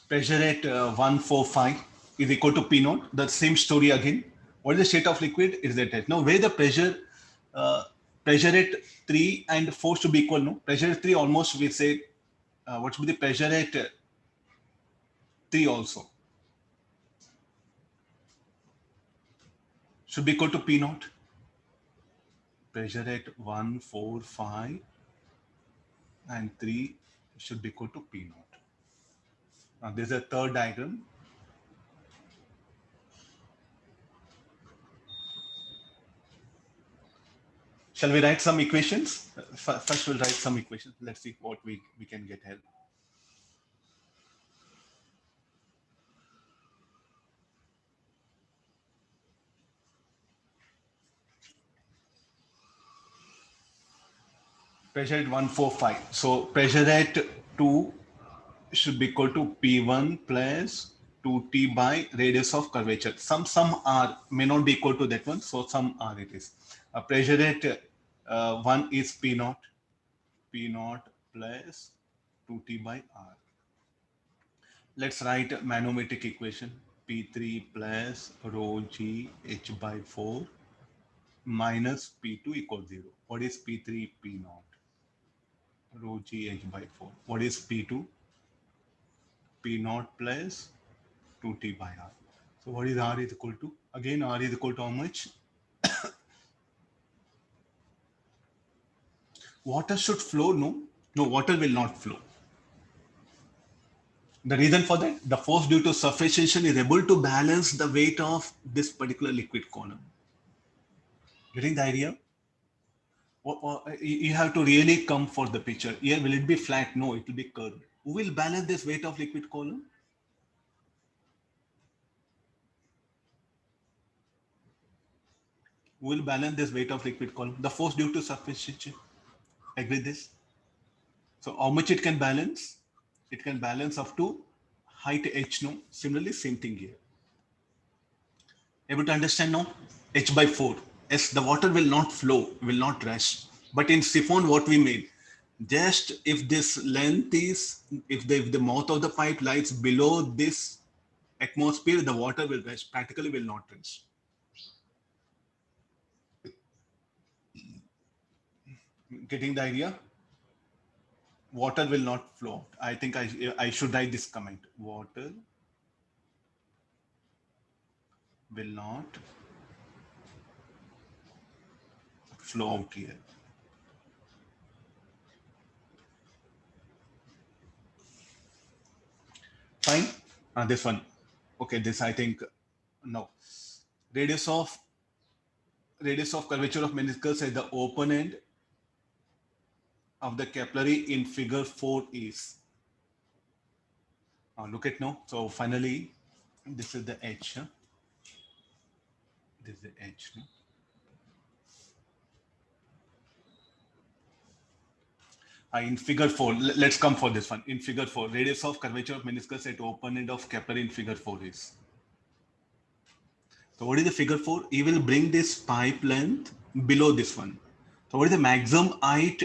pressure at 145 is equal to P naught? The same story again. What is the state of liquid? Is that at now where the uh, pressure at 3 and 4 should be equal? No, pressure at 3 almost we say what should be the pressure at 3 also should be equal to P naught. Pressure at 145 and 3 should be equal to P naught. Now there's a third diagram. Shall we write some equations? First, we'll write some equations. Let's see what we can get help. Pressure at 145. So pressure at 2 should be equal to P1 plus 2T by radius of curvature. Some are may not be equal to that one. So some are it is. Pressure at 1 is P naught. P naught plus 2T by R. Let's write manometric equation. P3 plus rho G H by 4 minus P2 equals 0. What is P3? P naught. Rho G H by 4. What is P2? P naught plus 2T by R. So what is R is equal to? Again, R is equal to how much? Water should flow? No. No, water will not flow. The reason for that, the force due to surface tension is able to balance the weight of this particular liquid column. Getting the idea? You have to really come for the picture. Here, will it be flat? No, it will be curved. Who will balance this weight of liquid column? Who will balance this weight of liquid column? The force due to surface tension. Agree this? So how much it can balance? It can balance up to height h. No. Similarly, same thing here. Able to understand now? H by 4. Yes, the water will not flow, will not rush. But in siphon, what we made? Just if this length is, if the mouth of the pipe lies below this atmosphere, the water will rush, practically will not rush. Getting the idea? Water will not flow. I think I should write this comment. Water will not flow out here. Fine. This one. Okay, this I think no. Radius of curvature of meniscus at the open end of the capillary in figure 4 is. Look at now. So finally, this is the H. Huh? This is the H. No? In figure 4, let's come for this one. In figure 4, radius of curvature of meniscus at open end of capillary in figure 4 is. So what is the figure 4? He will bring this pipe length below this one. So what is the maximum height?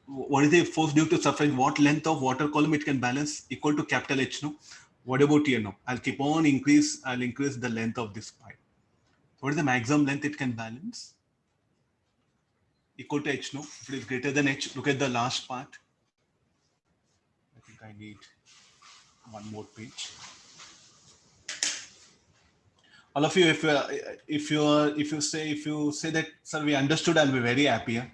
What is the force due to surface? What length of water column it can balance equal to capital H? No. What about here? No. I'll keep on increase. I'll increase the length of this pipe. So what is the maximum length it can balance? Equal to H. No. If it is greater than H, look at the last part. I think I need one more page. All of you, if you say that, sir, we understood, I'll be very happy. Yeah?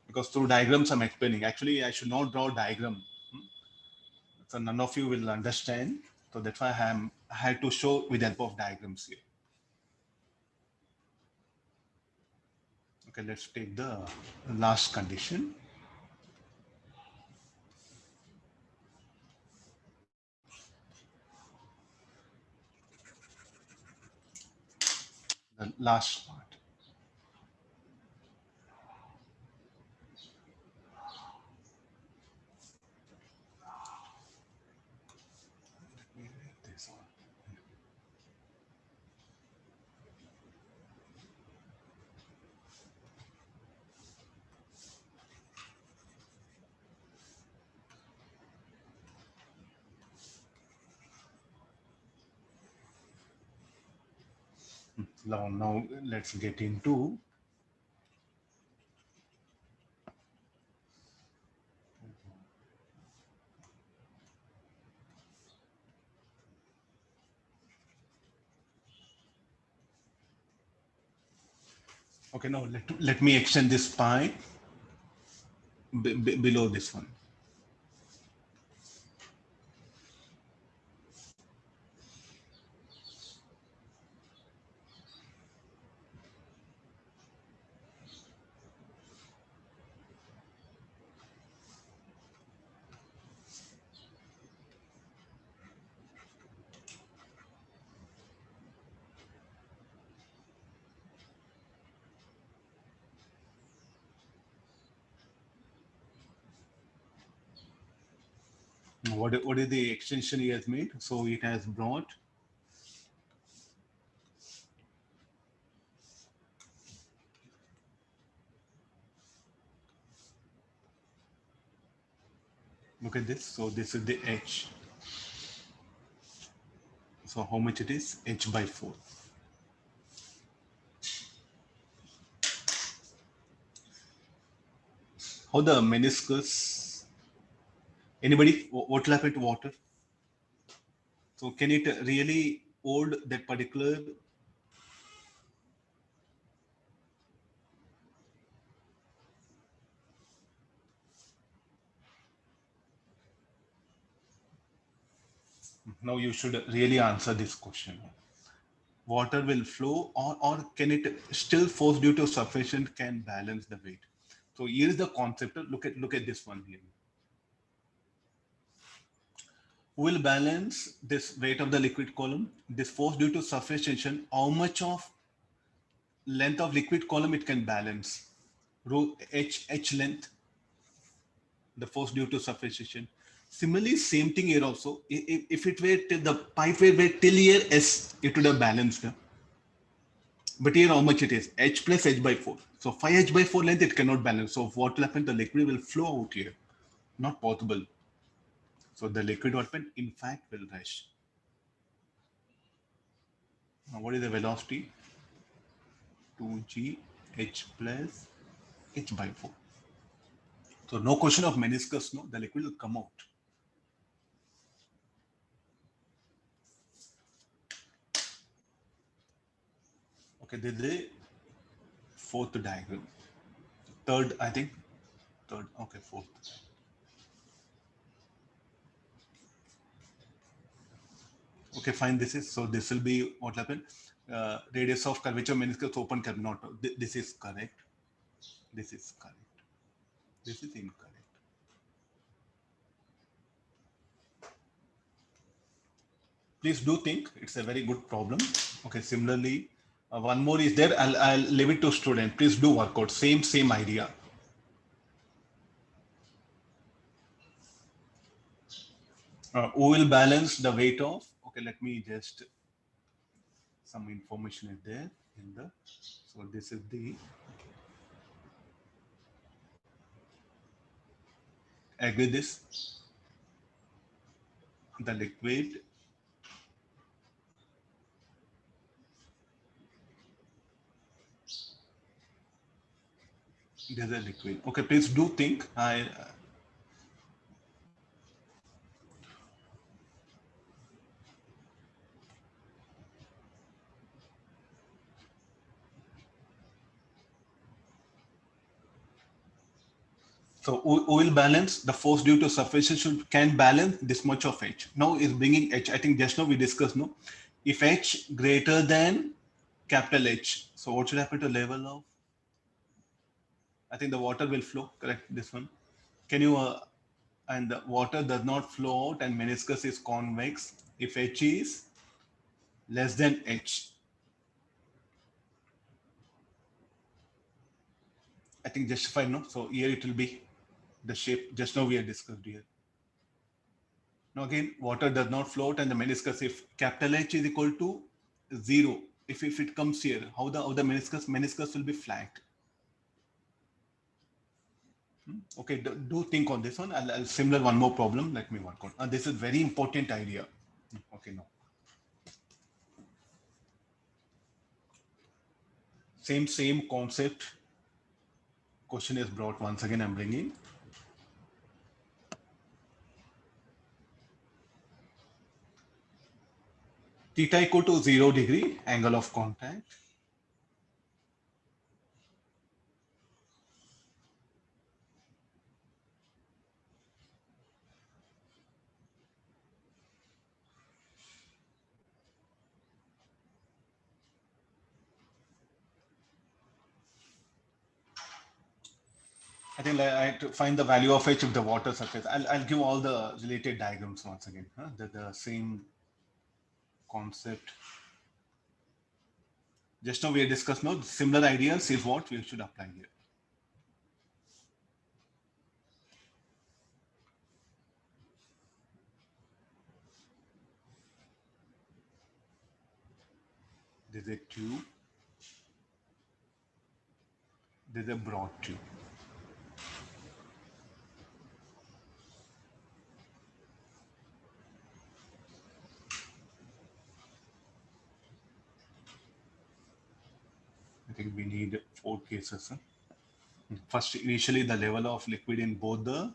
Because through diagrams I'm explaining. Actually, I should not draw diagram. So none of you will understand. So that's why I had to show with the help of diagrams here. Okay, let's take the last condition. The last part. Let me write this on. Now let's get into okay, now let me extend this pi below this one. What is the extension he has made? So it has brought look at this. So this is the h. So how much it is? H by 4. How the meniscus? Anybody? What will happen to water? So can it really hold that particular? Now you should really answer this question. Water will flow, or can it still force due to sufficient can balance the weight? So here is the concept. Look at this one here. Will balance this weight of the liquid column, this force due to surface tension, how much of length of liquid column it can balance. Rho h length, the force due to surface tension. Similarly, same thing here also. If it were till the pipe were till here s, it would have balanced. But here how much it is? H plus h by 4. So 5h by 4 length it cannot balance. So what will happen? The liquid will flow out here. Not possible. So the liquid what will in fact will rush. Now what is the velocity? 2g h plus h by 4. So no question of meniscus, no, the liquid will come out. Okay, this is the fourth diagram. Third, I think. Third, okay, fourth. Okay, fine. This will be what happened. Radius of curvature meniscus open curve, not. This is correct. This is correct. This is incorrect. Please do think it's a very good problem. Okay, similarly, one more is there. I'll leave it to student. Please do work out. Same idea. Who will balance the weight of? Okay, let me just some information is there in the. So this is the agree this. The liquid there's a liquid. Okay, please do think. So who will balance the force due to surface should can balance this much of H. Now is bringing H. I think just now we discussed no. If H greater than capital H, so what should happen to level of? I think the water will flow, correct? This one. Can you, and the water does not flow out and meniscus is convex if H is less than H. I think justified, no? So here it will be the shape just now we have discussed here. Now again, water does not float and the meniscus, if capital H is equal to 0, if it comes here, how the meniscus will be flat. Okay, do think on this one. I'll similar one more problem. Let me work on. This is very important idea. Okay, no. Same concept. Question is brought once again. I'm bringing. Theta equal to 0 degree angle of contact. I think I have to find the value of H of the water surface. I'll give all the related diagrams once again. Huh? The same concept. Just now we discussed now similar ideas is what we should apply here. There's a tube. There's a broad tube. I think we need 4 cases. Huh? First, initially the level of liquid in both the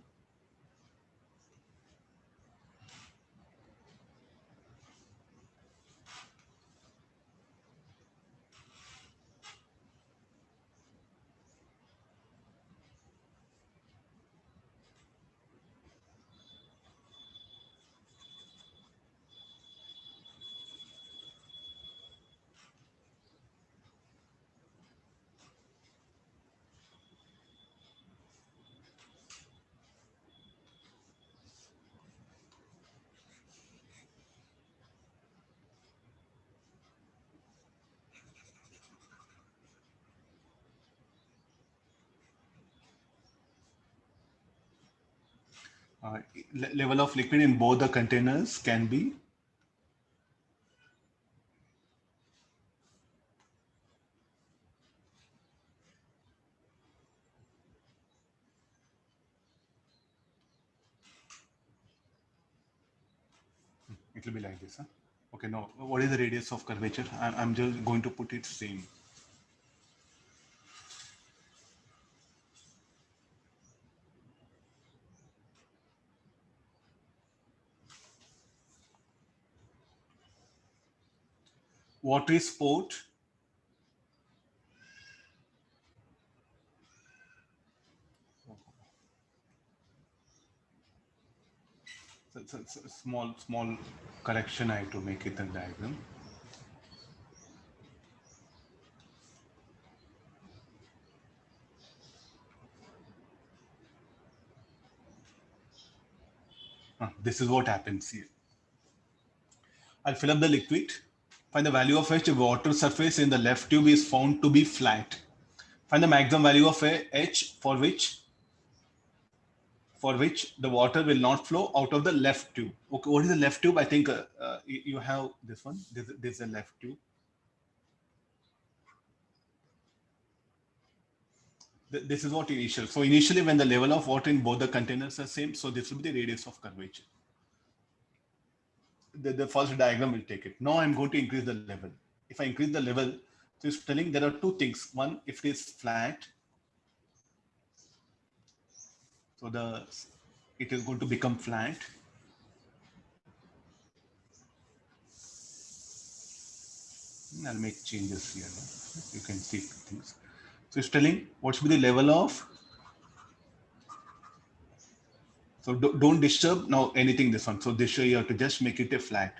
level of liquid in both the containers can be it will be like this. Huh? Okay, now what is the radius of curvature? I'm just going to put it same. Water is poured. So it's a small correction I have to make it in diagram. This is what happens here. I'll fill up the liquid. Find the value of H. Water surface in the left tube is found to be flat. Find the maximum value of H for which the water will not flow out of the left tube. Okay, what is the left tube? I think you have this one. This is the left tube. This is what initial. So initially when the level of water in both the containers are same, so this will be the radius of curvature. The first diagram will take it. Now I'm going to increase the level. If I increase the level, so it's telling there are two things. One, if it is flat, so it is going to become flat. I'll make changes here. You can see things. So it's telling what should be the level of. So don't disturb now anything this one. So this year you have to just make it a flat.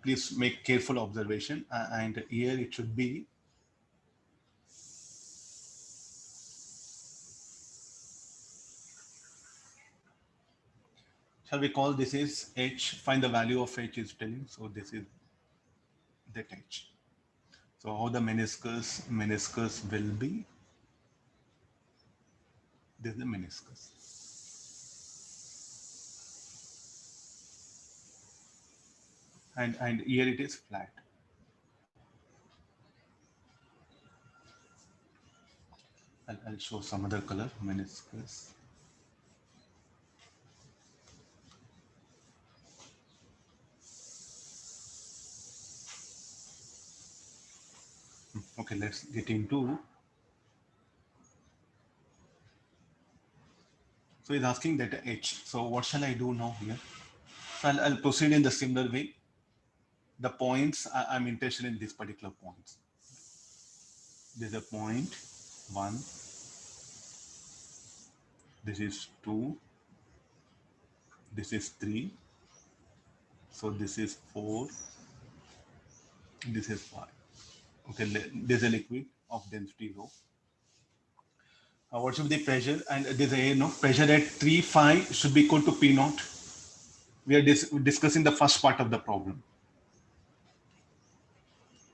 Please make careful observation. And here it should be Shall we call this is H? Find the value of H is telling. So this is that H. So how the meniscus will be? This is the meniscus. And here it is flat. I'll show some other color, meniscus. Okay, let's get into. So he's asking that H. So what shall I do now here? So I'll proceed in the similar way. The points, I'm interested in these particular points. There's a point 1, this is 2, this is 3, so this is 4, this is 5. Okay, there's a liquid of density rho. What should be the pressure? And there's a pressure at 3, 5 should be equal to P naught. We are discussing the first part of the problem.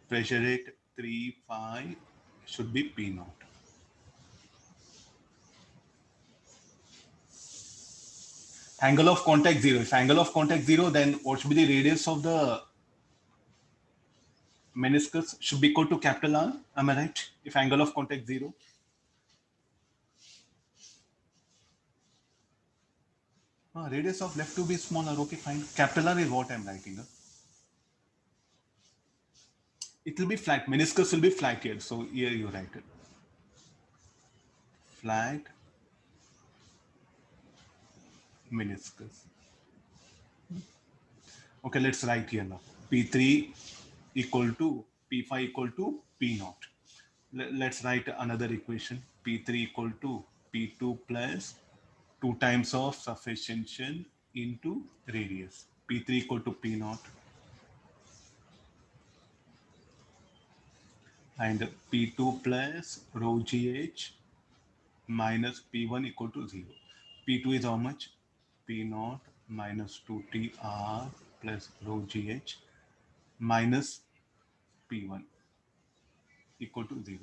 Pressure at 3, 5 should be P naught. Angle of contact 0. If angle of contact 0, then what should be the radius of the meniscus? Should be equal to capital R. Am I right? If angle of contact 0. Radius of left to be smaller. Okay, fine. Capital R is what I'm writing. It will be flat. Meniscus will be flat here. So here you write it. Flat meniscus. Okay, let's write here now. P3 equal to P5 equal to P naught. Let's write another equation. P3 equal to P2 plus 2 times of surface tension into radius. P3 equal to P naught. And P2 plus rho GH minus P1 equal to 0. P2 is how much? P naught minus 2TR plus rho GH minus P1 equal to 0.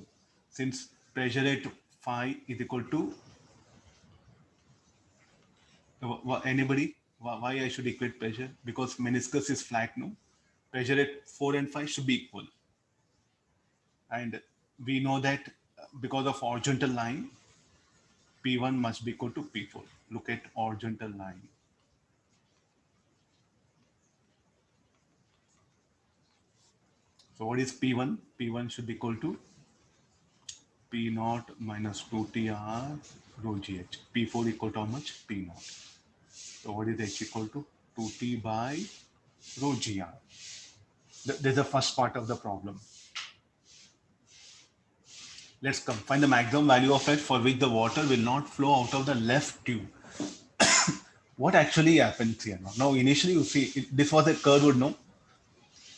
Since pressure at phi is equal to, anybody, why I should equate pressure? Because meniscus is flat, no? Pressure at 4 and 5 should be equal. And we know that because of horizontal line, P1 must be equal to P4. Look at horizontal line. So what is P1? P1 should be equal to P naught minus 2TR rho GH. P4 equal to how much? P naught. So what is H equal to? 2T by rho GR. There's the first part of the problem. Let's come find the maximum value of H for which the water will not flow out of the left tube. What actually happens here now? Now initially you see this was a curved, no?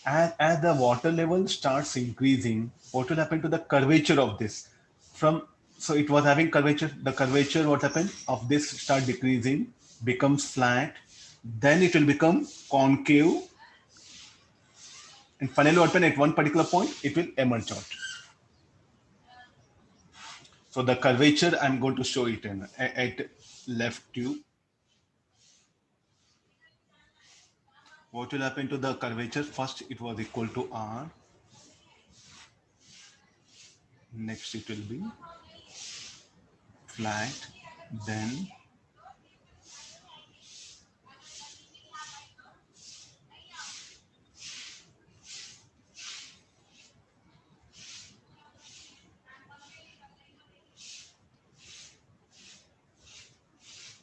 As the water level starts increasing, what will happen to the curvature of this? So it was having curvature. The curvature, what happened of this start decreasing, becomes flat. Then it will become concave, and finally, what happened at one particular point, it will emerge out. So the curvature, I'm going to show it at left tube. What will happen to the curvature? First, it was equal to R. Next, it will be flat. Then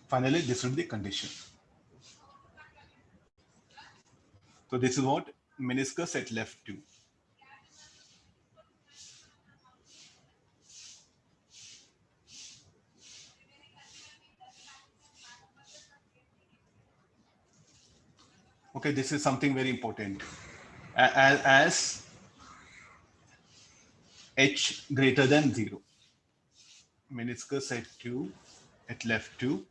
finally, this will be the condition. So this is what meniscus at left tube. Okay, this is something very important. As H greater than 0, meniscus at left tube,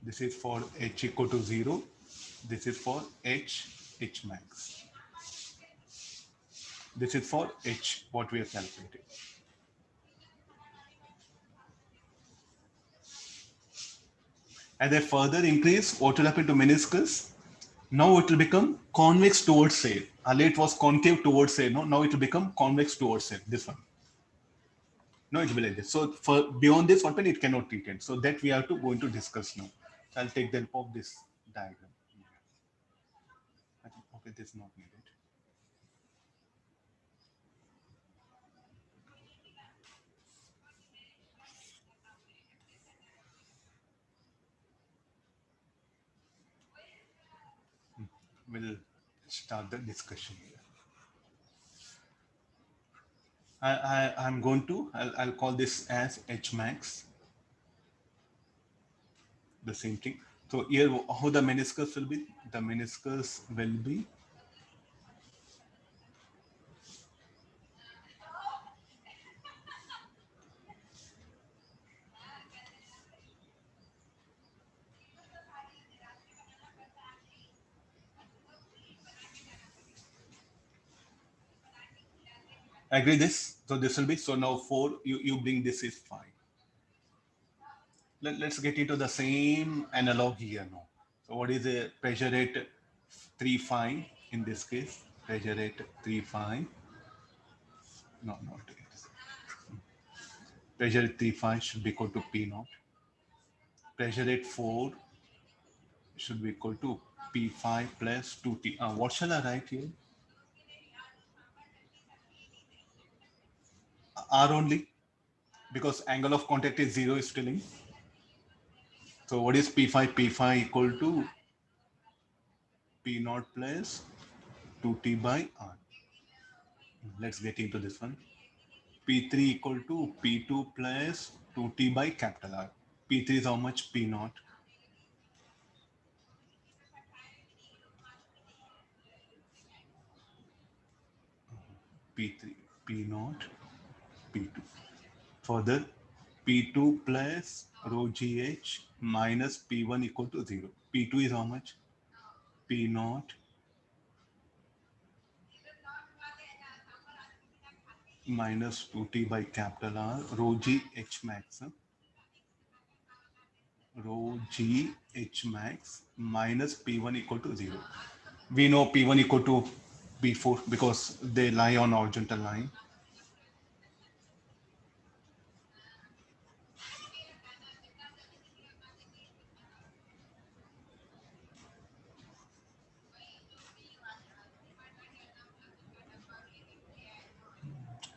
This is for H equal to 0. This is for H max. This is for H, what we have calculated. As I further increase, what will happen to meniscus? Now it will become convex towards A. Earlier it was concave towards A. No, now it will become convex towards A. This one. No, it will be like this. So for beyond this, what it cannot retain. So that we have to go into discuss now. So I'll take the help of this diagram. Okay, this is not needed. We'll start the discussion here. I'm going to, I'll call this as H max. The same thing. So here, how the meniscus will be? The meniscus will be agree this. So this will be, so now 4, you bring this is 5. Let's get into the same analog here now. So what is the pressure rate 3.5 in this case? Pressure rate 3.5. No, not it. Pressure rate 3.5 should be equal to P naught. Pressure rate 4 should be equal to P5 plus 2T. What shall I write here? R only, because angle of contact is 0 is still in. So what is P5? P5 equal to P naught plus 2T by R. Let's get into this one. P3 equal to P2 plus 2T by capital R. P3 is how much? P naught. P3, P naught, P2. Further, P2 plus rho GH minus P1 equal to 0. P2 is how much? P naught minus 2T by capital R, rho G H max. Rho G H max minus P1 equal to 0. We know P1 equal to P4 because they lie on horizontal line.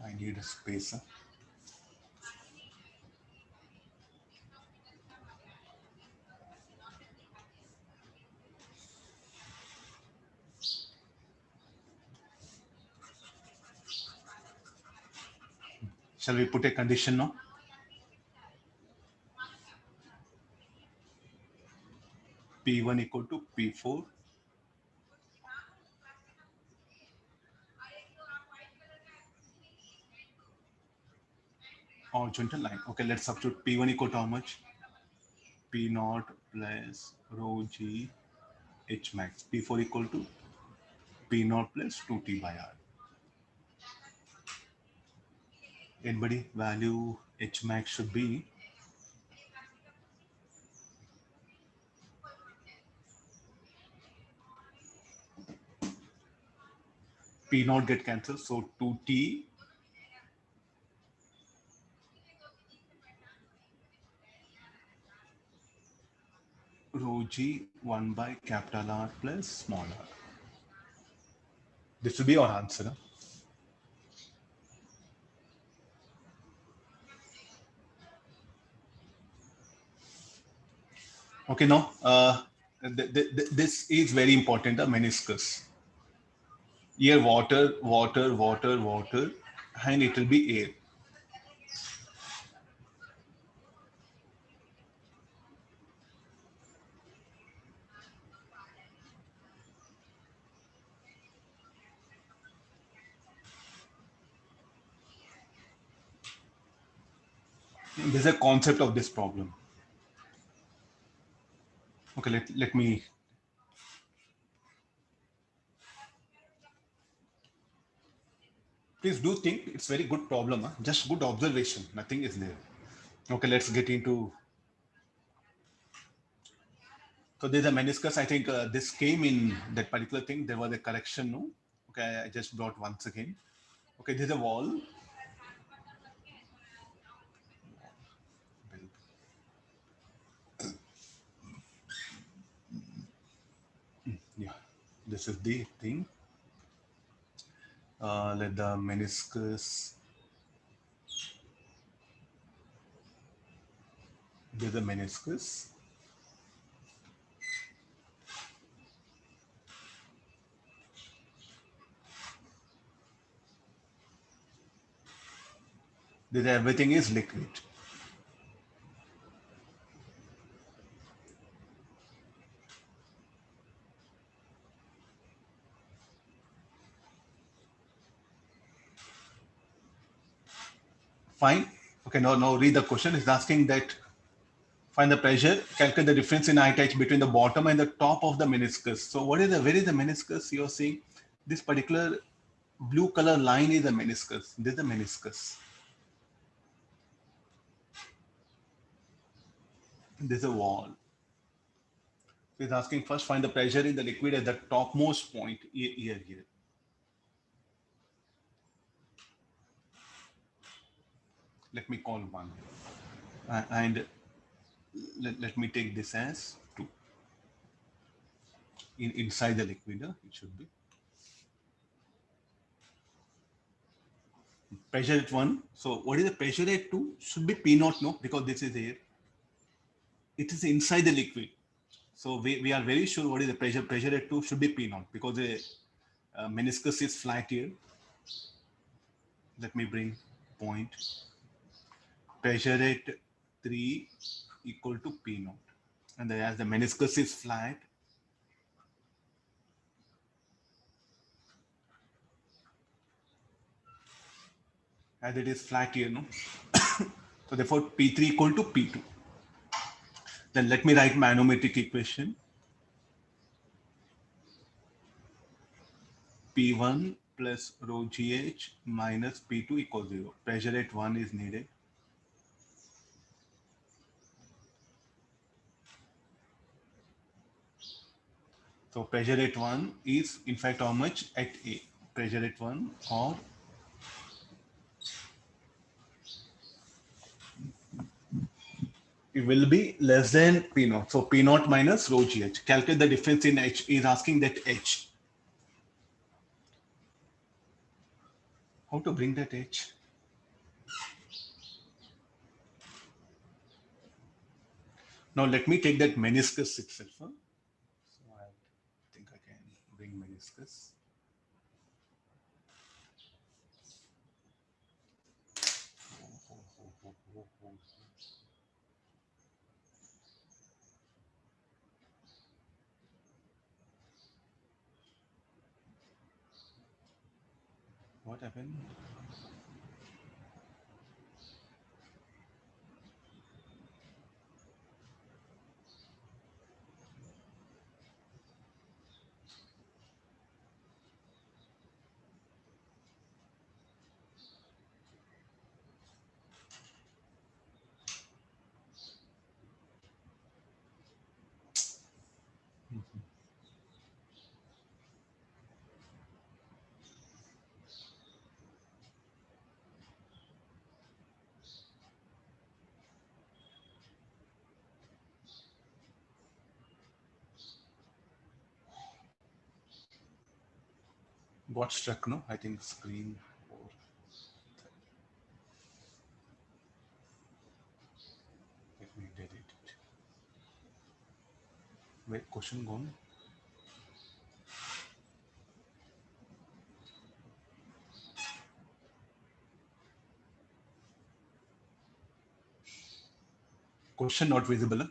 I need a spacer. Shall we put a condition now? P1 equal to P4 horizontal line. Okay, let's substitute P1 equal to how much? P naught plus rho G H max. P4 equal to P naught plus 2T by R. Anybody value H max should be P naught get cancelled, so 2T rho G 1 by capital R plus small r. This will be our answer. Okay, now this is very important, the meniscus. Here water, water, water, water, and it will be air. This is a concept of this problem. Okay, let me. Please do think it's very good problem. Huh? Just good observation. Nothing is there. Okay, let's get into. So there's a meniscus. I think this came in that particular thing. There was a correction. No. Okay, I just brought once again. Okay, there's a wall. Yeah, this is the thing. Let the meniscus. There's a meniscus. There's everything is liquid. Fine. Okay, now read the question. It's asking that find the pressure, calculate the difference in height h between the bottom and the top of the meniscus. So where is the meniscus you're seeing? This particular blue color line is the meniscus. This is the meniscus. This is a wall. So it's asking first find the pressure in the liquid at the topmost point here. Let me call one. And let me take this as two. Inside the liquid, it should be. Pressure at 1. So what is the pressure at 2? Should be P naught, no? Because this is air. It is inside the liquid. So we are very sure what is the pressure. Pressure at 2 should be P naught because the meniscus is flat here. Let me bring point. Pressure at 3 equal to P naught. And as the meniscus is flat, as it is flat here, no? So therefore P3 equal to P2. Then let me write manometric equation. P1 plus rho GH minus P2 equals 0. Pressure at 1 is needed. So pressure at 1 is in fact how much at A? Pressure at 1 or it will be less than P naught. So P naught minus rho GH. Calculate the difference in H. Is asking that H. How to bring that H? Now let me take that meniscus itself. Huh? So I think I can bring meniscus. What happened? Got struck, no? I think screen. Let me delete it. Wait, question gone. Question not visible. Huh?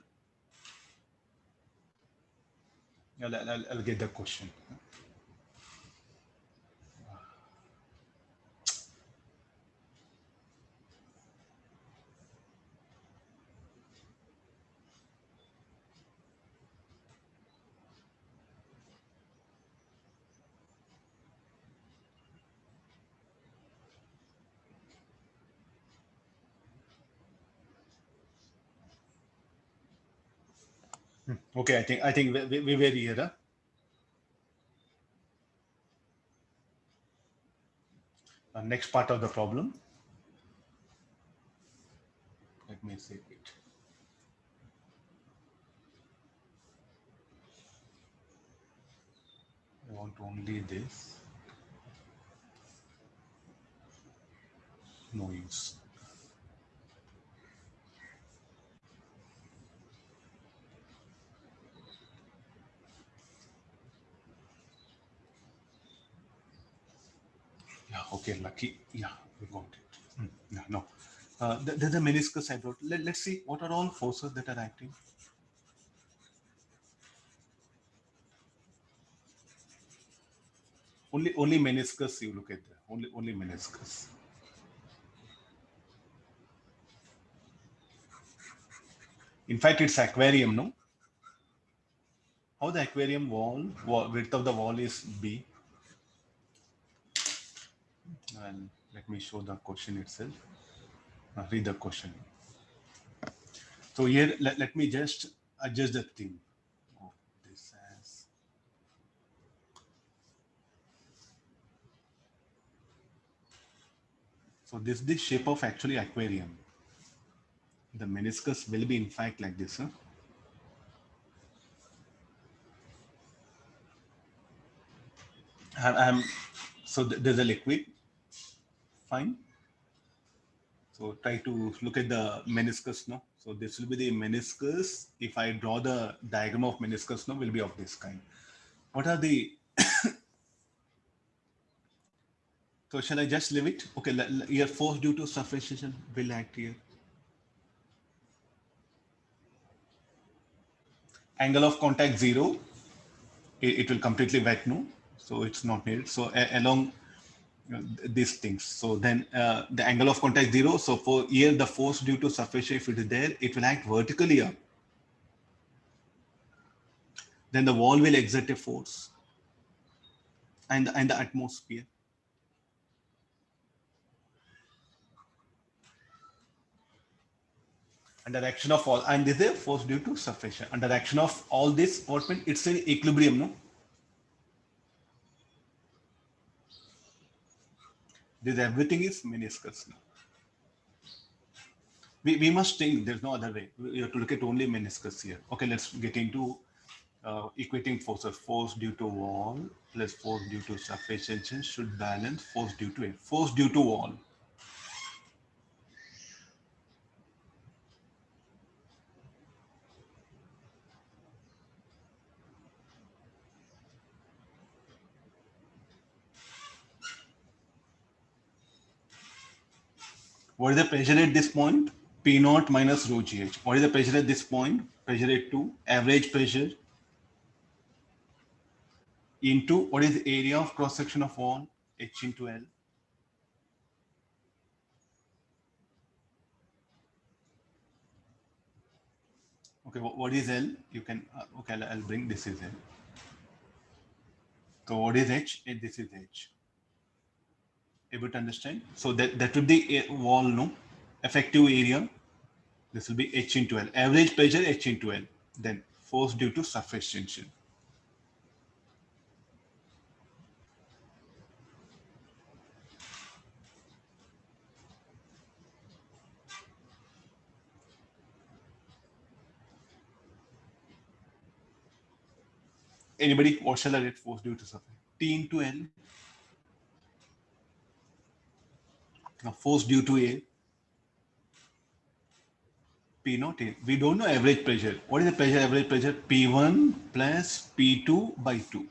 I'll get the question. Okay, I think we were here. Huh? Next part of the problem. Let me save it. I want only this. No use. Yeah, okay, lucky. Yeah, we got it. Yeah, no. There's a meniscus I brought. Let's see what are all forces that are acting. Only meniscus you look at there. Only meniscus. In fact, it's aquarium, no? How the aquarium wall width of the wall is B. And let me show the question itself. Read the question. So here, let me just adjust the thing. Oh, this as so this is the shape of actually aquarium. The meniscus will be in fact like this. Huh? So there's a liquid. Fine. So try to look at the meniscus now. So this will be the meniscus. If I draw the diagram of meniscus now, will be of this kind. What are the? So shall I just leave it? Okay, here force due to suffocation will act here. Angle of contact 0. It will completely wet, no? So it's not needed. So along these things. So then the angle of contact 0. So for here the force due to suffocation, if it is there, it will act vertically up. Then the wall will exert a force and the atmosphere. Under action of all, and this is a force due to suffocation. Under action of all this, what means it's in equilibrium, no? This everything is meniscus now. We must think there's no other way. We have to look at only meniscus here. Okay, let's get into equating forces. Force due to wall plus force due to suffocation should balance force due to a force due to wall. What is the pressure at this point? P naught minus rho gh. What is the pressure at this point? Pressure at 2. Average pressure into what is the area of cross section of wall? H into L. Okay, what is L? You can, okay, I'll bring this is L. So what is H? This is H. Able to understand? So that will be a wall, no? Effective area. This will be H into L. Average pressure H into L. Then force due to surface tension. Anybody? What shall I write? Force due to surface. T into L. Now force due to A. P naught A. We don't know average pressure. What is the pressure? Average pressure P1 plus P2 by 2.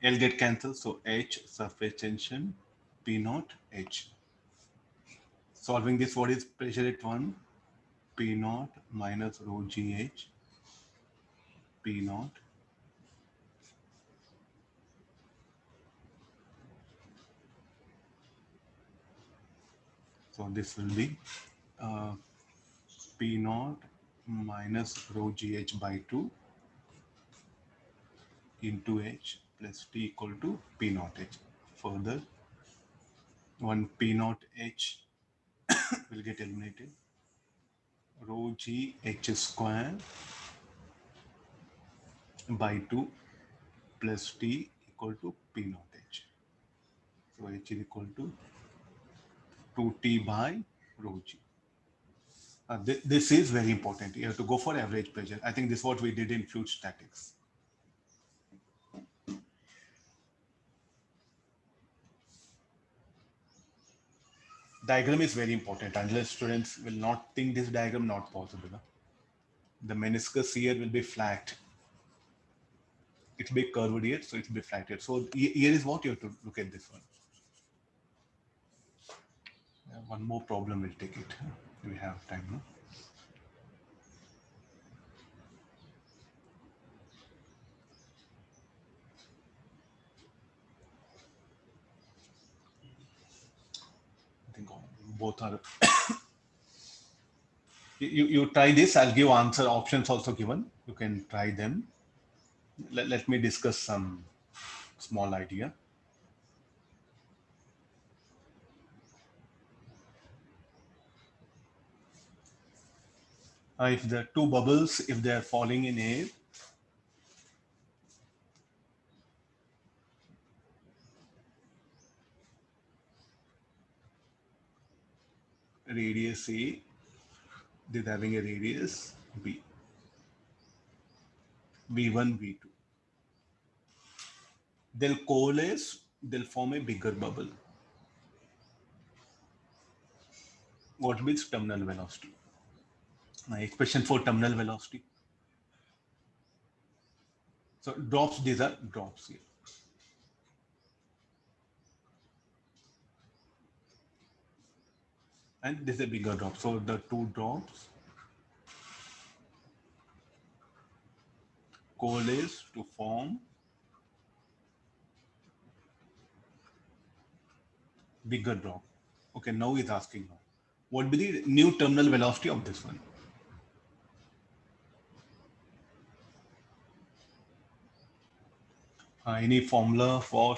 L get cancelled. So H surface tension P naught H. Solving this, what is pressure at 1? P naught minus rho GH P naught. So this will be P naught minus rho GH by 2 into H plus T equal to P naught H. Further, one P naught H will get eliminated. rho g h square by 2 plus T equal to P naught H. So H is equal to 2T by rho G. This is very important. You have to go for average pressure. I think this is what we did in fluid statics. Diagram is very important. Unless students will not think this diagram not possible. The meniscus here will be flat. It will be curved here, so it will be flat here. So here is what you have to look at this one. One more problem will take it. We have time, no? I think both are. You try this. I'll give answer options also given. You can try them. Let me discuss some small idea. If the two bubbles, if they are falling in air, radius A, they're having a radius B, V1, V2. They'll coalesce, they'll form a bigger bubble. What means terminal velocity? My expression for terminal velocity. So drops, these are drops here. And this is a bigger drop. So the two drops coalesce to form bigger drop. Okay, now it's asking now. What will be the new terminal velocity of this one? Any formula for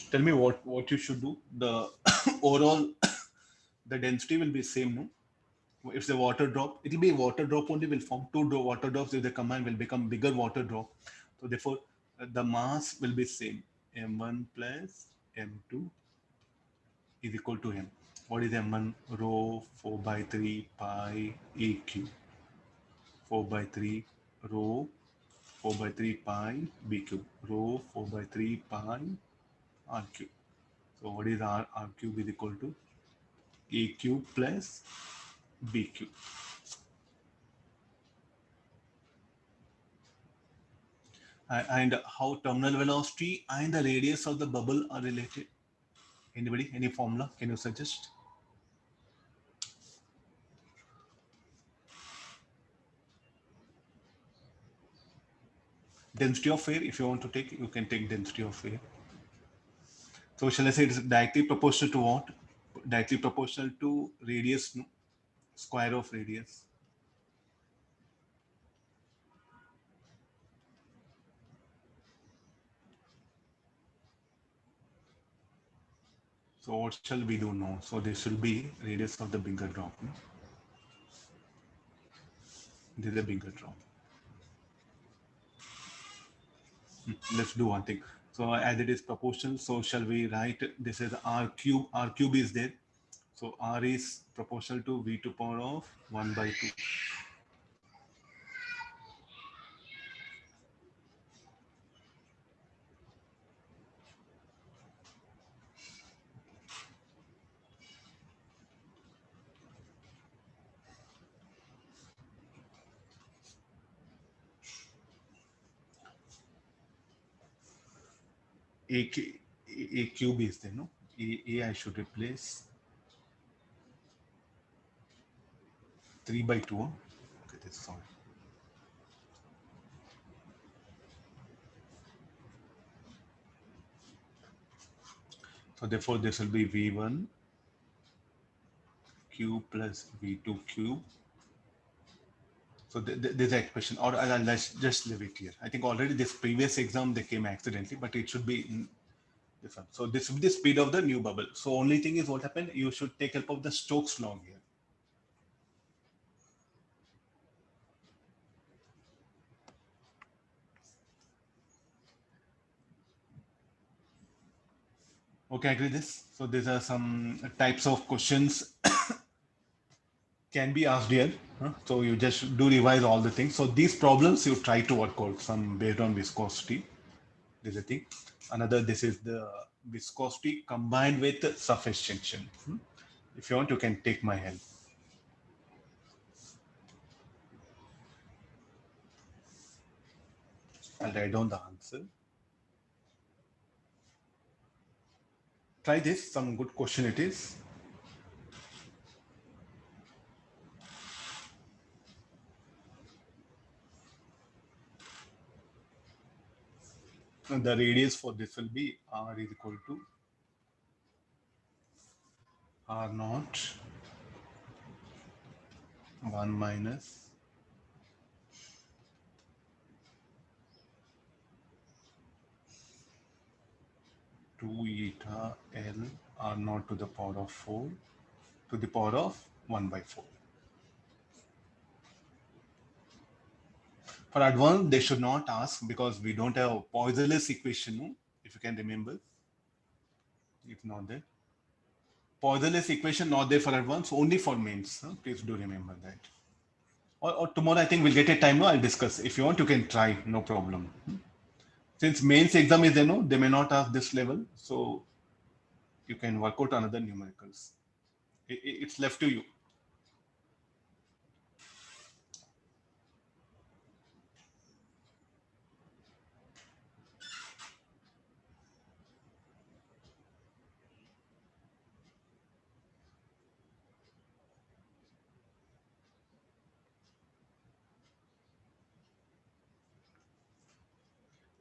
tell me what you should do. The overall the density will be same, no? If the water drop, it will be water drop only will form two water drops. If they combine, will become bigger water drop. So therefore, the mass will be same. M1 plus M2 is equal to M. What is M1? Rho 4 by 3 pi AQ. 4 by 3 rho 4 by 3 pi BQ. Rho 4 by 3 pi RQ. So what is R cube is equal to A cube plus B cube. And how terminal velocity and the radius of the bubble are related? Anybody? Any formula? Can you suggest? Density of air, if you want to take, you can take density of air. So shall I say it's directly proportional to what? Directly proportional to radius, no? Square of radius. So what shall we do now? So this will be radius of the bigger drop. No? This is a bigger drop. Let's do one thing. So as it is proportional, so shall we write this is R cube. R cube is there. So R is proportional to V to power of 1 by 2. A cube is there, no? A I should replace 3 by 2. Huh? Okay, this sorry. So therefore this will be V1 cube plus V2 cube. So there's an expression, or let's just leave it here. I think already this previous exam they came accidentally, but it should be This one. So this will be the speed of the new bubble. So only thing is what happened, you should take help of the Stokes law here. Okay, agree this. So these are some types of questions can be asked here. So you just do revise all the things. So these problems you try to work out some based on viscosity. This is the thing. Another, this is the viscosity combined with surface tension. If you want, you can take my help. I'll write down the answer. Try this, some good question it is. And the radius for this will be R is equal to R naught 1 minus two eta L R naught to the power of 4 to the power of 1 by 4. For advanced, they should not ask because we don't have a Poiseuille's equation, no? If you can remember. If not there. Poiseuille's equation not there for advanced, only for mains. Huh? Please do remember that. Or tomorrow, I think we'll get a time, no? I'll discuss. If you want, you can try, no problem. Since mains exam is there, no? They may not ask this level. So you can work out another numericals. It's left to you.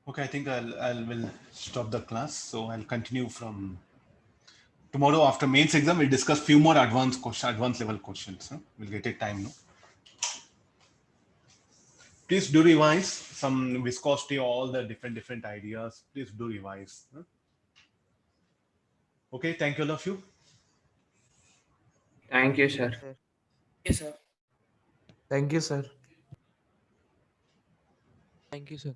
Okay, I think I will stop the class. So I'll continue from tomorrow after mains exam. We'll discuss few more advanced level questions. Huh? We'll get a time, no? Please do revise some viscosity, all the different ideas. Please do revise. Huh? Okay, thank you all of you. Thank you, sir. Sir. Yes, sir. Thank you, sir. Thank you, sir.